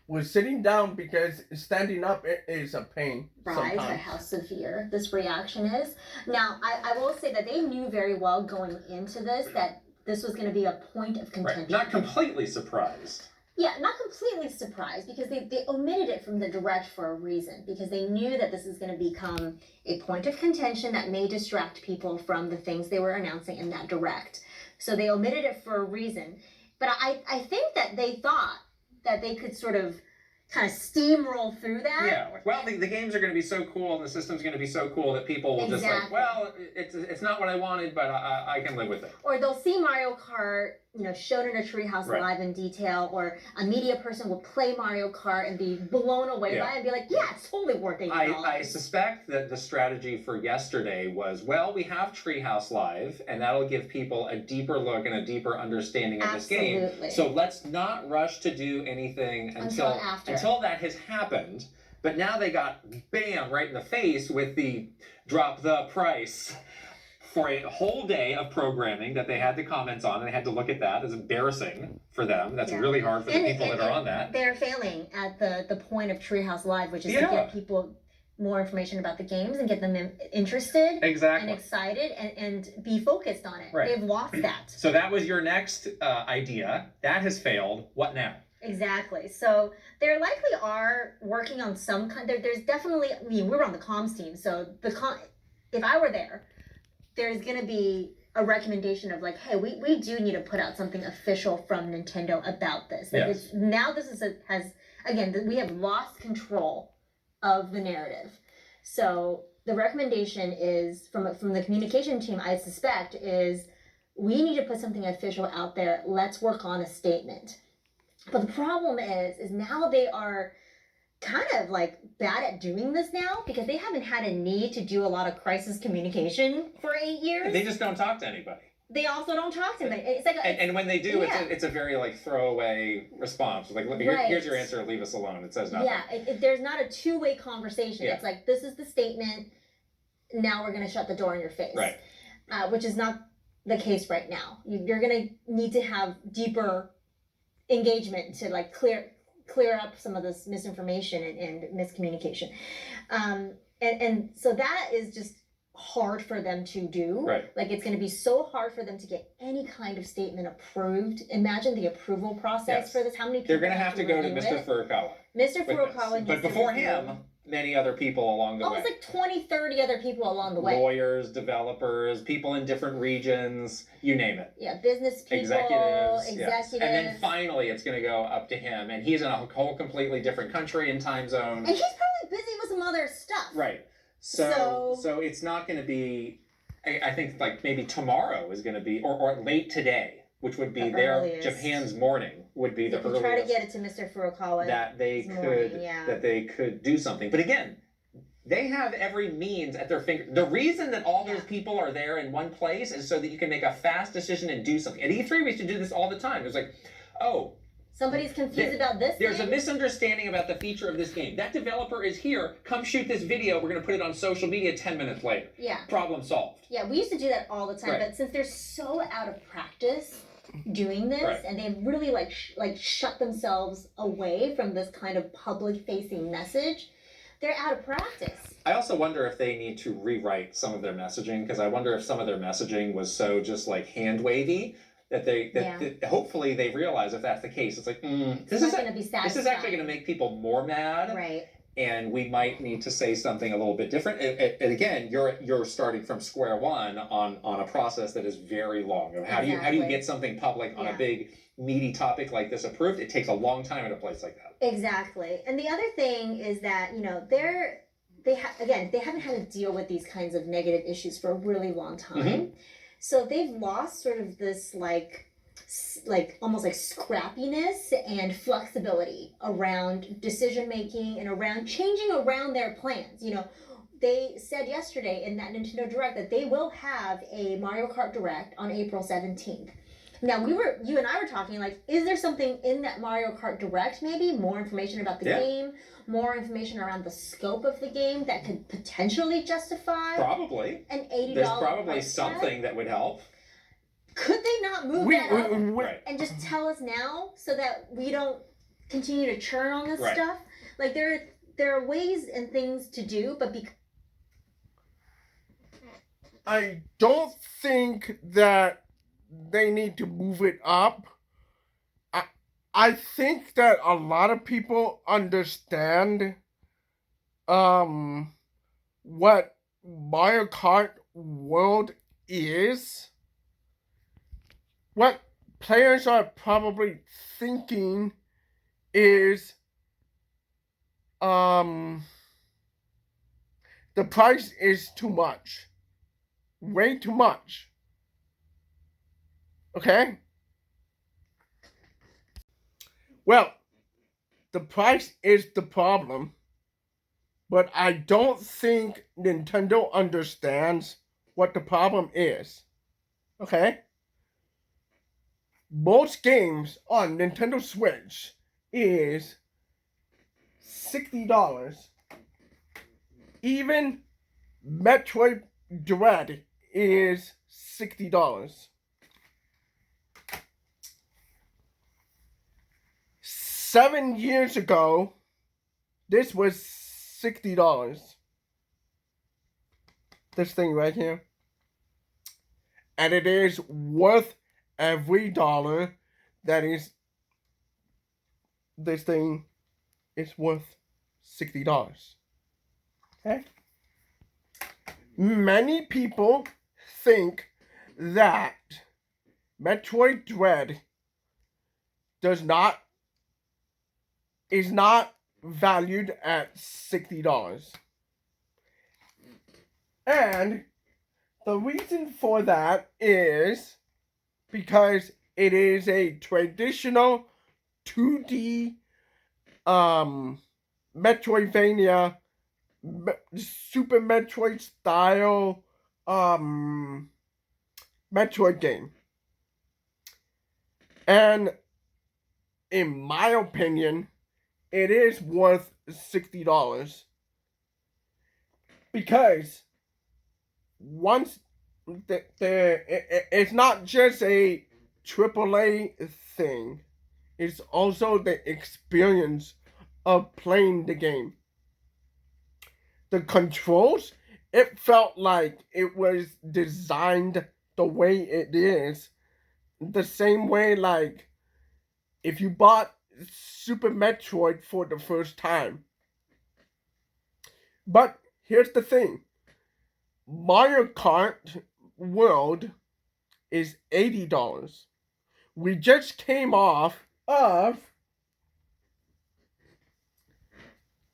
we're sitting down because standing up is a pain. Surprised sometimes. at how severe this reaction is. Now, I will say that they knew very well going into this that this was going to be a point of contention. Right. Not completely surprised. Yeah, not completely surprised because they omitted it from the direct for a reason, because they knew that this is going to become a point of contention that may distract people from the things they were announcing in that direct. So they omitted it for a reason. But I think that they thought that they could sort of kind of steamroll through that. Yeah, like, well, the games are going to be so cool and the system's going to be so cool that people will just like, well, it's not what I wanted, but I can live with it. Or they'll see Mario Kart, shown in a Treehouse Right. Live in detail, or a media person will play Mario Kart and be blown away by it and be like, yeah, it's totally worth $80. I suspect that the strategy for yesterday was, well, we have Treehouse Live, and that'll give people a deeper look and a deeper understanding of this game. So let's not rush to do anything until that has happened. But now they got bam right in the face with the drop the price for a whole day of programming that they had to comment on, and they had to look at that. It's embarrassing for them. That's really hard for the people that are on that. They're failing at the point of Treehouse Live, which is to get people more information about the games and get them interested and excited and be focused on it. Right. They've lost that. So that was your next idea. That has failed. What now? Exactly. So there likely are working on some kind. There's definitely. I mean, we're on the comms team, so if I were there's going to be a recommendation of like, hey, we do need to put out something official from Nintendo about this. Like now this we have lost control of the narrative. So the recommendation is from the communication team, I suspect, is we need to put something official out there. Let's work on a statement. But the problem is now they are kind of like bad at doing this now because they haven't had a need to do a lot of crisis communication for 8 years. They just don't talk to anybody. They also don't talk to anybody. It's like and when they do, it's a very like throwaway response. Like, here's your answer. Leave us alone. It says nothing. Yeah, there's not a two-way conversation. Yeah. It's like, this is the statement. Now we're going to shut the door in your face. Right. Which is not the case right now. You're going to need to have deeper engagement to like clear up some of this misinformation and miscommunication. And so that is just hard for them to do. Right. Like, it's going to be so hard for them to get any kind of statement approved. Imagine the approval process for this. How many people they're going to have to go to Mr. Furukawa. Mr. Furukawa. But before him, many other people along the way. Almost like 20, 30 other people along the way. Lawyers, developers, people in different regions, you name it. Yeah, business people, executives. Yes. executives. And then finally it's going to go up to him. And he's in a whole completely different country and time zone. And he's probably busy with some other stuff. Right. So it's not going to be, I think like maybe tomorrow is going to be, or late today, which would be Japan's morning would be the earliest. Try to get it to Mr. Furukawa that they could do something. But again, they have every means at their finger. The reason that all those people are there in one place is so that you can make a fast decision and do something. At E3, we used to do this all the time. It was like, oh, somebody's confused about this. There's a misunderstanding about the feature of this game. That developer is here. Come shoot this video. We're going to put it on social media 10 minutes later. Yeah. Problem solved. Yeah, we used to do that all the time. Right. But since they're so out of practice doing this, and they've really like shut themselves away from this kind of public-facing message, they're out of practice. I also wonder if they need to rewrite some of their messaging, because I wonder if some of their messaging was so just like hand-wavy that that hopefully they realize if that's the case. It's like, this is actually going to make people more mad. Right. And we might need to say something a little bit different. And again, you're starting from square one on a process that is very long. Of how do you get something public on a big meaty topic like this approved? It takes a long time in a place like that. Exactly. And the other thing is that they haven't had to deal with these kinds of negative issues for a really long time. Mm-hmm. So they've lost sort of this like almost like scrappiness and flexibility around decision making and around changing around their plans. They said yesterday in that Nintendo Direct that they will have a Mario Kart Direct on April 17th. Now you and I were talking like, is there something in that Mario Kart Direct, maybe more information about the game, more information around the scope of the game that could potentially justify probably an $80 There's probably something that would help. Could they not move that up and just tell us now so that we don't continue to churn on this stuff? Like there are ways and things to do, but I don't think that they need to move it up. I think that a lot of people understand what Mario Kart World is. What players are probably thinking is the price is too much. Way too much. Okay? Well, the price is the problem, but I don't think Nintendo understands what the problem is. Okay? Most games on Nintendo Switch is $60. Even Metroid Dread is $60. 7 years ago, this was $60. This thing right here. And it is worth every dollar that is. This thing is worth $60. Okay? Many people think that Metroid Dread is not valued at $60. And the reason for that is because it is a traditional 2D Metroidvania, Super Metroid style Metroid game. And in my opinion, it is worth $60 because once it's not just a AAA thing, it's also the experience of playing the game. The controls, it felt like it was designed the way it is, the same way like if you bought Super Metroid for the first time, But here's the thing. Mario Kart World is $80. We just came off of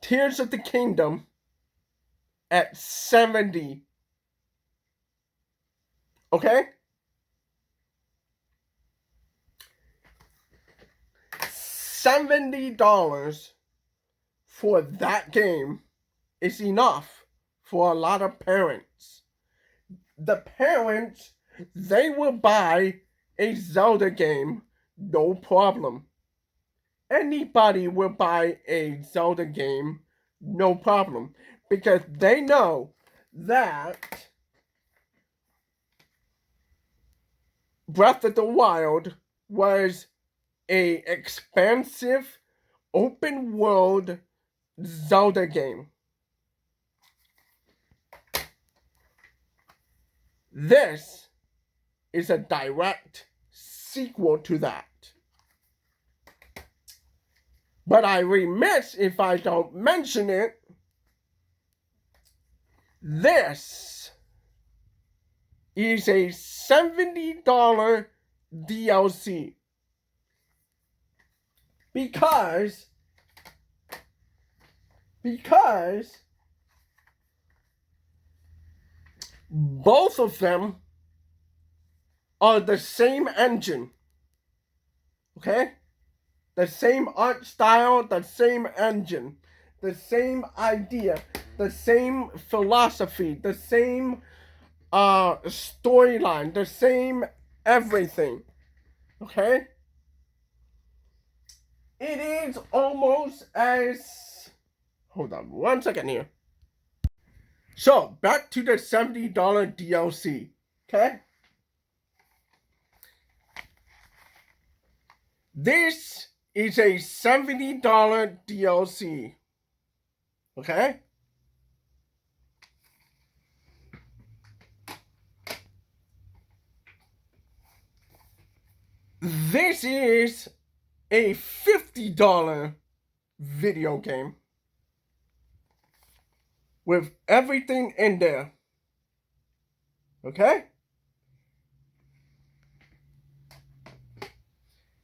Tears of the Kingdom at $70. Okay? $70 for that game is enough for a lot of parents. The parents, they will buy a Zelda game, no problem. Anybody will buy a Zelda game, no problem. Because they know that Breath of the Wild was a expansive open world Zelda game. This is a direct sequel to that. But I remiss if I don't mention it. This is a $70 DLC. Because both of them are the same engine. Okay? The same art style, the same engine, the same idea, the same philosophy, the same storyline, the same everything. Okay? It is almost as... Hold on 1 second here. So, back to the $70 DLC. Okay? This is a $70 DLC. Okay? This is a $50 video game with everything in there. Okay?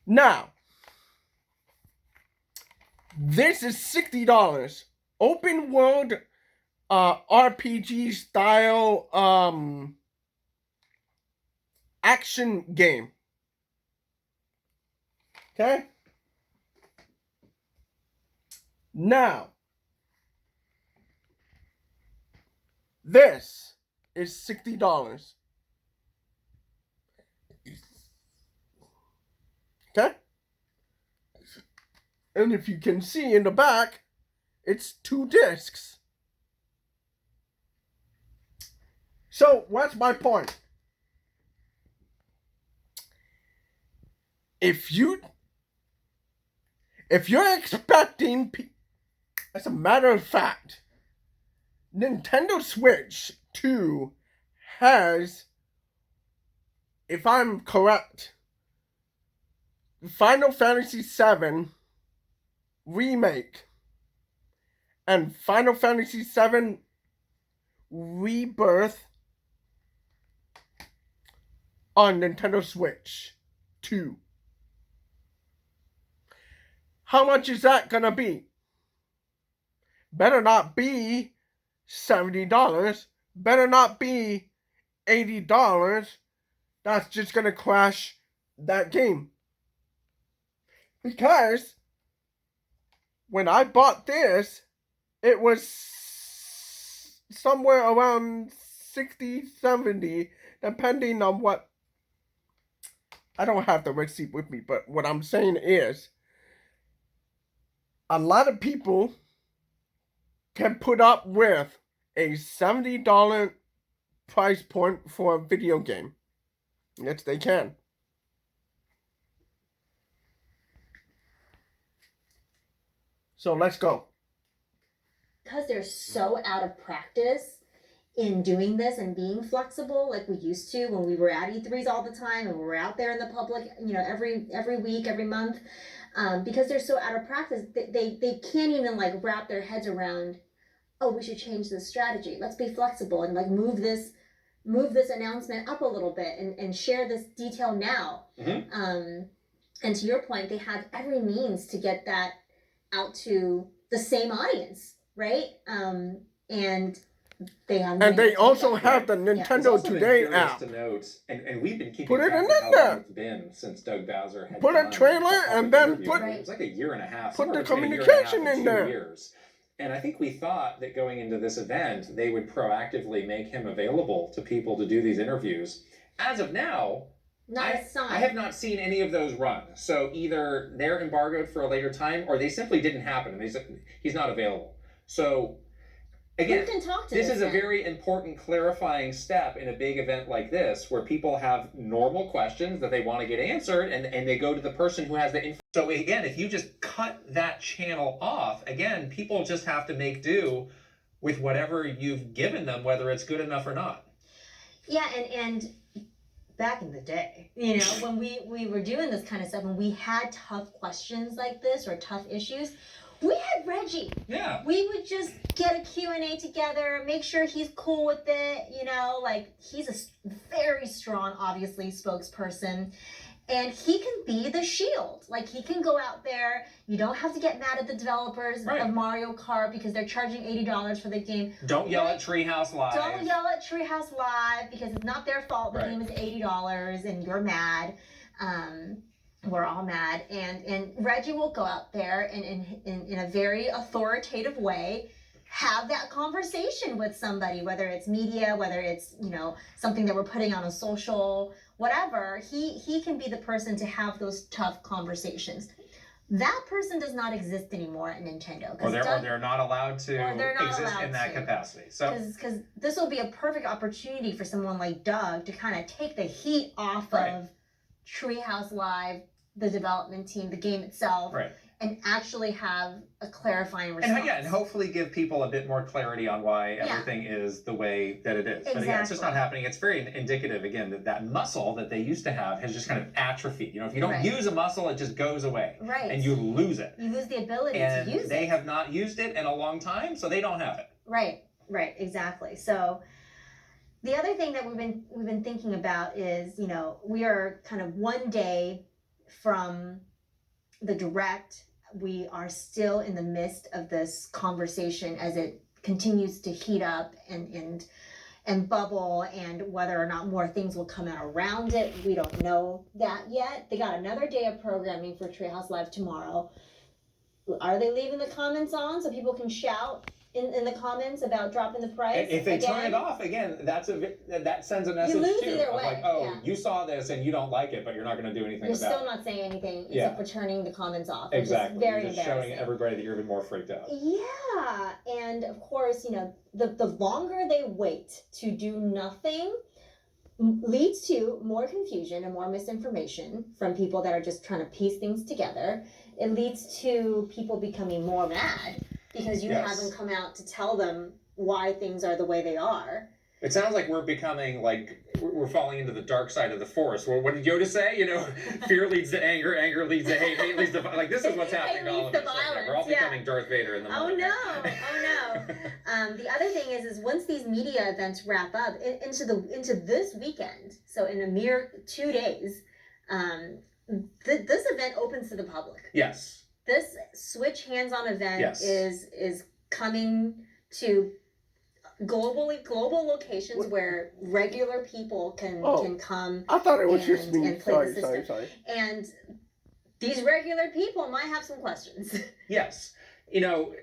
Now, this is $60. Open world RPG style action game. Okay? Now, this is $60. Okay? And if you can see in the back, it's 2 discs. So, what's my point? If you're expecting, as a matter of fact, Nintendo Switch 2 has, if I'm correct, Final Fantasy VII Remake and Final Fantasy VII Rebirth on Nintendo Switch 2. How much is that gonna be? Better not be $70. Better not be $80. That's just gonna crash that game. Because when I bought this, it was somewhere around 60, 70, depending on what. I don't have the receipt with me, but what I'm saying is, a lot of people can put up with a $70 price point for a video game. Yes, they can. So let's go. Because they're so out of practice in doing this and being flexible like we used to when we were at E3s all the time and we were out there in the public, every week, every month. Because they're so out of practice, they can't even like wrap their heads around oh, we should change this strategy. Let's be flexible and like move this announcement up a little bit and share this detail now. And to your point, they have every means to get that out to the same audience, right? And they have. And they also have the It's Nintendo also been Today curious app. to note, and we've been keeping Put it track in of how there. long it's been since Doug Bowser had Put a done trailer the public and then interview. put- It was like a year and a half. put the somewhere between a year and a half communication and in 2 there. years. And I think we thought that going into this event, they would proactively make him available to people to do these interviews. As of now, Not a sign. I have not seen any of those run. So either they're embargoed for a later time, or they simply didn't happen. And they said he's not available. So again, Who can talk to this is a then? very important clarifying step in a big event like this, where people have normal questions that they want to get answered, and they go to the person who has the info. So again, if you just cut that channel off, again, people just have to make do with whatever you've given them, whether it's good enough or not. Yeah, and back in the day, you know, when we were doing this kind of stuff, when we had tough questions like this or tough issues, we had Reggie. Yeah. We would just get a Q&A together, make sure he's cool with it, you know, like he's a very strong, obviously, spokesperson. And he can be the shield. Like, he can go out there. You don't have to get mad at the developers Right. of Mario Kart because they're charging $80 for the game. Don't yell at Treehouse Live. Don't yell at Treehouse Live because it's not their fault. The Right. game is $80 and you're mad. We're all mad. And Reggie will go out there and in a very authoritative way have that conversation with somebody, whether it's media, whether it's, you know, something that we're putting on a social, whatever. He can be the person to have those tough conversations. That person does not exist anymore at Nintendo. Or they're not allowed to Or they're not exist allowed in that to. capacity. So Because this will be a perfect opportunity for someone like Doug to kind of take the heat off Right. of Treehouse Live, the development team, the game itself, right. and actually have a clarifying response. And again, hopefully give people a bit more clarity on why Yeah. everything is the way that it is. But again, it's just not Exactly. happening. It's very indicative, again, that muscle that they used to have has just kind of atrophied. You know, if you don't Right. use a muscle, it just goes away. Right. And you lose it. You lose the ability And to use they it. have not used it in a long time, so they don't have it. Right, exactly. So the other thing that we've been thinking about is, you know, we are kind of one day from the direct. We are still in the midst of this conversation as it continues to heat up and bubble, and whether or not more things will come out around it, we don't know that yet. They got another day of programming for Treehouse Live tomorrow. Are they leaving the comments on so people can shout in the comments about dropping the price? If they turn again? it off, again, that sends a message lose too. either Of way, like, oh, yeah. you saw this and you don't like it, but you're not going to do anything You're about still it. not saying anything Yeah. except for turning the comments off. Which Exactly. Is very You're just embarrassing. showing everybody that you're even more freaked out. Yeah, and of course, you know, the longer they wait to do nothing leads to more confusion and more misinformation from people that are just trying to piece things together. It leads to people becoming more mad because you Yes. haven't come out to tell them why things are the way they are. It sounds like we're becoming like we're falling into the dark side of the force. Well, what did Yoda say? You know, fear leads to anger, anger leads to hate, hate leads to like this is what's happening to all of leads us to right now. We're all violence, yeah. becoming Darth Vader in the Oh moment. no! Oh no! The other thing is once these media events wrap up into this weekend, so in a mere 2 days, this event opens to the public. Yes. This Switch hands-on event Yes. is coming to global locations where regular people can come, I thought it was just And me. play the Sorry. system. and these regular people might have some questions. Yes. You know,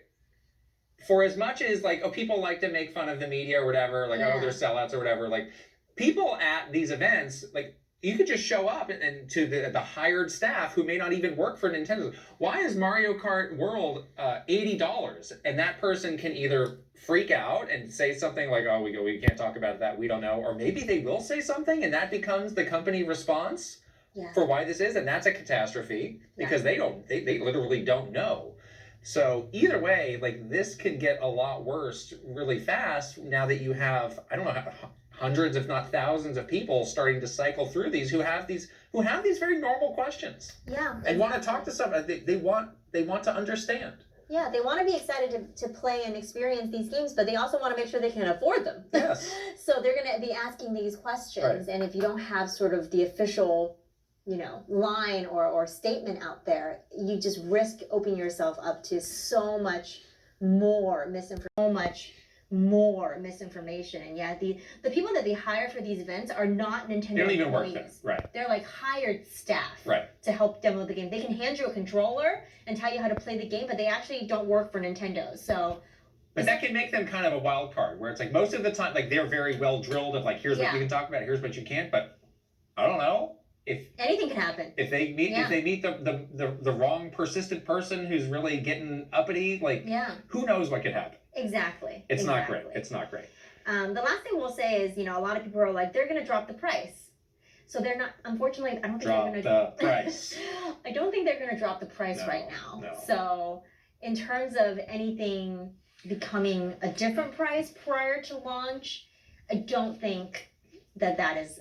for as much as like, oh, people like to make fun of the media or whatever, like, Yeah. oh, they're sellouts or whatever, like people at these events, like you could just show up and to the hired staff who may not even work for Nintendo. Why is Mario Kart World $80? And that person can either freak out and say something like, oh, we can't talk about that, we don't know. Or maybe they will say something and that becomes the company response Yeah. for why this is. And that's a catastrophe because they literally don't know. So either way, like this can get a lot worse really fast now that you have, I don't know, hundreds if not thousands of people starting to cycle through these who have these very normal questions Yeah. and want to talk to somebody. They want to understand. Yeah, they want to be excited to play and experience these games, but they also want to make sure they can afford them. Yes. So they're going to be asking these questions, and if you don't have sort of the official, line or statement out there, you just risk opening yourself up to so much more misinformation. And yeah, the people that they hire for these events are not Nintendo They don't even employees. work there. Right. They're like hired staff Right. to help demo the game. They can hand you a controller and tell you how to play the game, but they actually don't work for Nintendo. So But that can make them kind of a wild card, where it's like most of the time, like they're very well drilled of like, here's what Yeah. you can talk about, here's what you can't. But I don't know if anything can happen. they meet the wrong persistent person who's really getting uppity, like Yeah, who knows what could happen. exactly. It's not great. It's not great. The last thing we'll say is, a lot of people are like, they're going to drop the price. So they're not, unfortunately, I don't think Drop they're going to the price. I don't think they're going to drop the price No, right now. no. So in terms of anything becoming a different price prior to launch, I don't think that is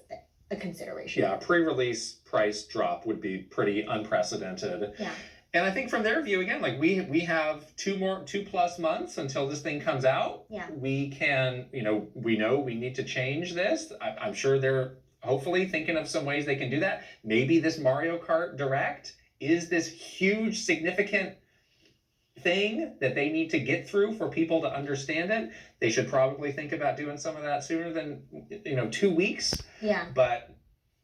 a consideration. Yeah, a pre-release price drop would be pretty unprecedented. Yeah. And I think from their view, again, like we have 2+ months until this thing comes out. Yeah. We can, we know we need to change this. I'm sure they're hopefully thinking of some ways they can do that. Maybe this Mario Kart Direct is this huge, significant thing that they need to get through for people to understand it. They should probably think about doing some of that sooner than 2 weeks. Yeah. But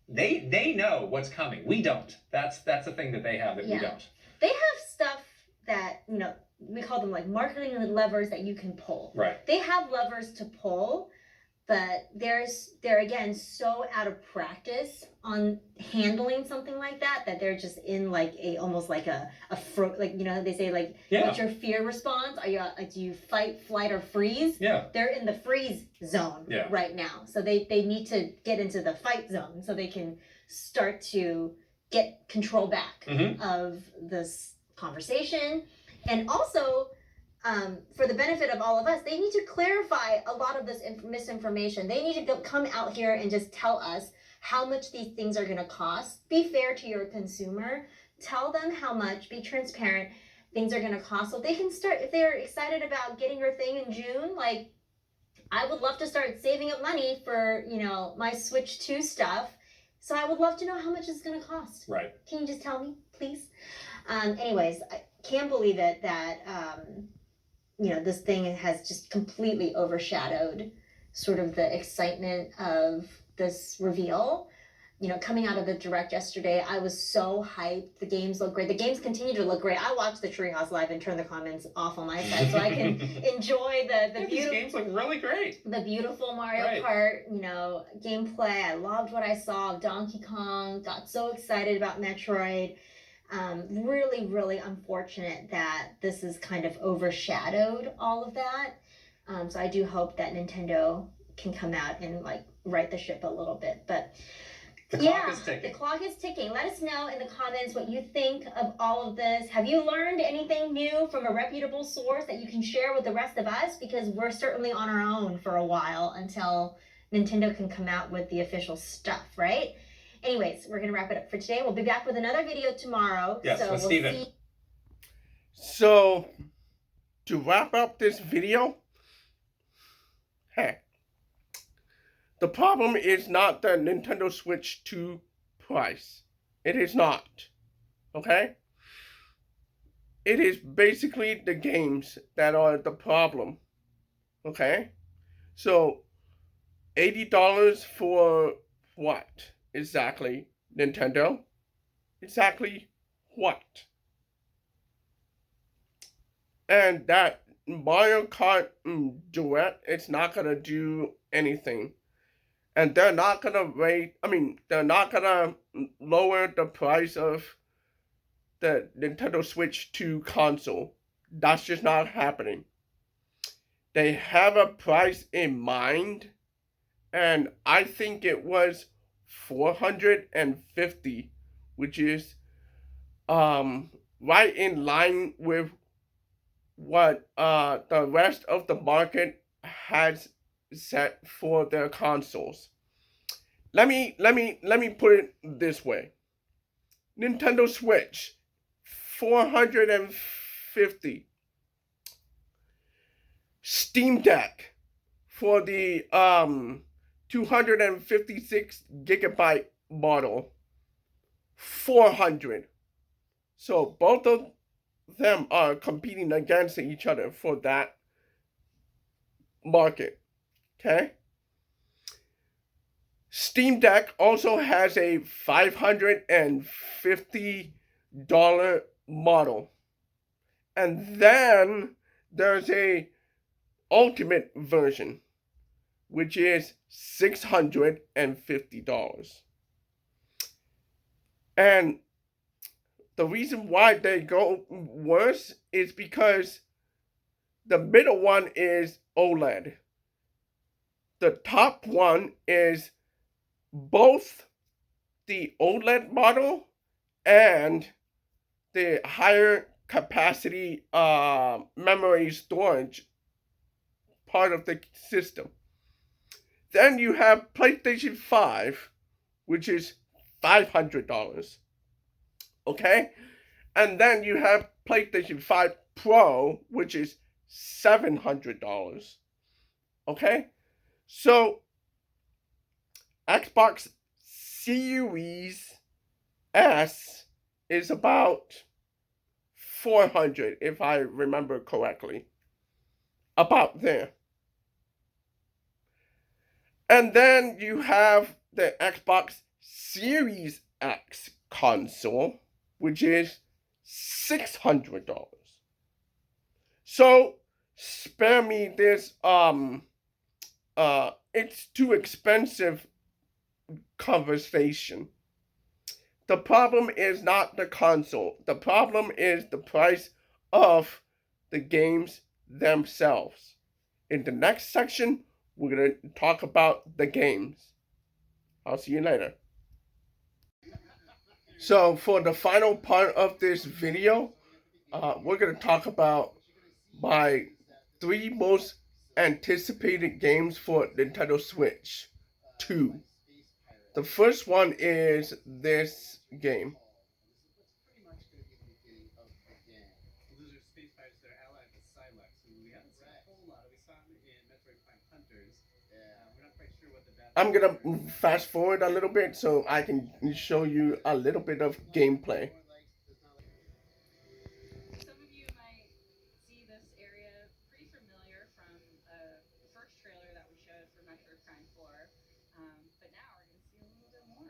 they know what's coming. We don't. That's the thing that they have that we Yeah. don't. They have stuff that, we call them like marketing levers that you can pull. Right. They have levers to pull, but they're again so out of practice on handling something like that they're just in like almost like a they say like, Yeah. what's your fear response? Are you do you fight, flight, or freeze? Yeah. They're in the freeze zone right now, so they need to get into the fight zone so they can start to get control back of this conversation. And also, for the benefit of all of us, they need to clarify a lot of this misinformation. They need to come out here and just tell us how much these things are going to cost. Be fair to your consumer. Tell them how much. Be transparent. Things are going to cost, so they can start, if they're excited about getting your thing in June, like I would love to start saving up money for my Switch 2 stuff. So I would love to know how much it's going to cost. Right. Can you just tell me, please? Anyways, I can't believe it that this thing has just completely overshadowed sort of the excitement of this reveal. Coming out of the Direct yesterday, I was so hyped. The games look great. The games continue to look great. I watched the Treehouse Live and turned the comments off on my side so I can enjoy the These beautiful games look really great. the beautiful Mario Right. Kart, gameplay. I loved what I saw of Donkey Kong. Got so excited about Metroid. Really, really unfortunate that this has kind of overshadowed all of that. So I do hope that Nintendo can come out and like right the ship a little bit. But The clock is ticking. the clock is ticking. Let us know in the comments what you think of all of this. Have you learned anything new from a reputable source that you can share with the rest of us? Because we're certainly on our own for a while until Nintendo can come out with the official stuff, right? Anyways, we're going to wrap it up for today. We'll be back with another video tomorrow. Yes, with Steven. So, to wrap up this video, the problem is not the Nintendo Switch 2 price. It is not. Okay? It is basically the games that are the problem. Okay? So, $80 for what? Exactly, Nintendo? Exactly what? And that Mario Kart Duet, it's not gonna do anything. And they're not gonna they're not gonna lower the price of the Nintendo Switch 2 console. That's just not happening. They have a price in mind, and I think it was $450, which is right in line with what the rest of the market has set for their consoles. Let me put it this way. Nintendo Switch, $450. Steam Deck for the 256 gigabyte model, $400. So both of them are competing against each other for that market. Okay. Steam Deck also has a $550 model. And then there's a ultimate version, which is $650. And the reason why they go worse is because the middle one is OLED. The top one is both the OLED model and the higher capacity memory storage part of the system. Then you have PlayStation 5, which is $500. Okay? And then you have PlayStation 5 Pro, which is $700. Okay? So Xbox Series S is about $400, if I remember correctly. About there. And then you have the Xbox Series X console, which is $600. So spare me this it's too expensive conversation. The problem is not the console. The problem is the price of the games themselves. In the next section, we're going to talk about the games. I'll see you later. So for the final part of this video, we're going to talk about my 3 most anticipated games for Nintendo Switch 2. The first one is this game. I'm gonna fast forward a little bit so I can show you a little bit of gameplay. Some of you might see this area pretty familiar from the first trailer that we showed for Metroid Prime 4, but now we're going to see a little bit more.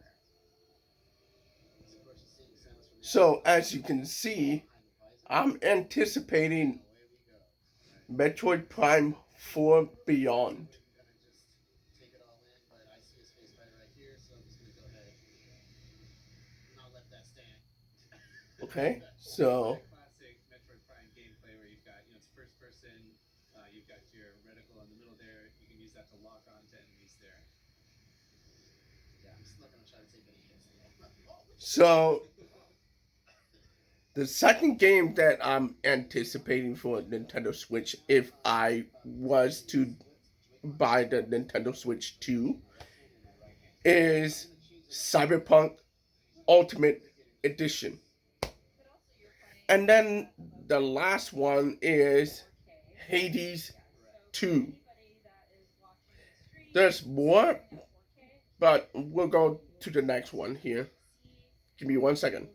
So as you can see, I'm anticipating Metroid Prime 4 Beyond. Okay, so classic Metroid Prime gameplay where you've got, it's first person, you've got your reticle in the middle there, you can use that to lock on to enemies there. Yeah, I'm just not gonna try to take any hits. So the second game that I'm anticipating for Nintendo Switch, if I was to buy the Nintendo Switch 2, is Cyberpunk Ultimate Edition. And then the last one is Hades 2. There's more, but we'll go to the next one here. Give me 1 second.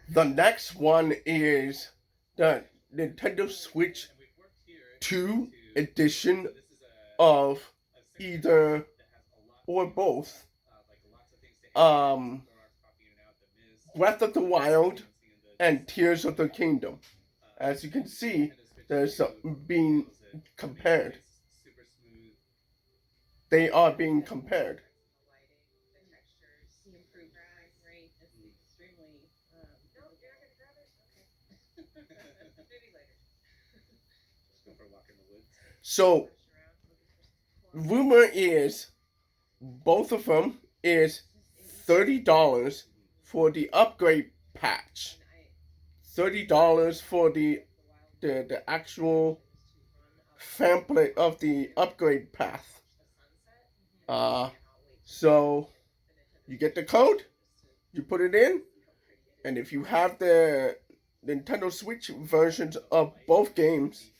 The next one is the Nintendo Switch 2 edition of either or both Breath of the Wild and Tears of the Kingdom. As you can see, there's being compared. They are being compared. So, rumor is both of them is $30 for the upgrade patch. $30 for the actual pamphlet of the upgrade path. So you get the code, you put it in, and if you have the Nintendo Switch versions of both games,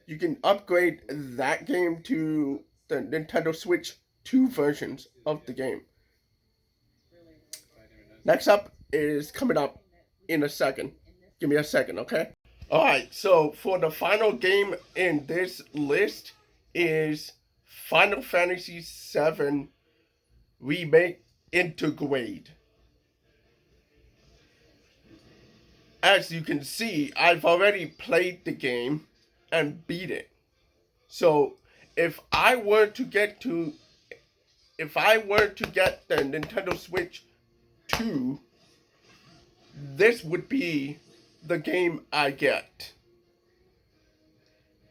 you can upgrade that game to the Nintendo Switch 2 versions of the game. Next up is coming up in a second. Give me a second, okay? Alright, so for the final game in this list is Final Fantasy VII Remake Intergrade. As you can see, I've already played the game and beat it. So if I were to get the Nintendo Switch 2, this would be the game I get.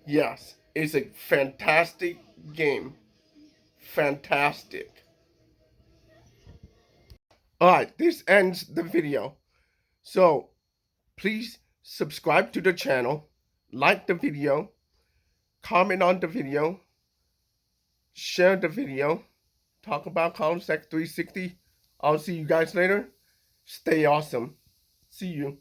Yes, it's a fantastic game. Fantastic. Alright, this ends the video. So, please subscribe to the channel, like the video, comment on the video, share the video, talk about College Tech 360. I'll see you guys later. Stay awesome. See you.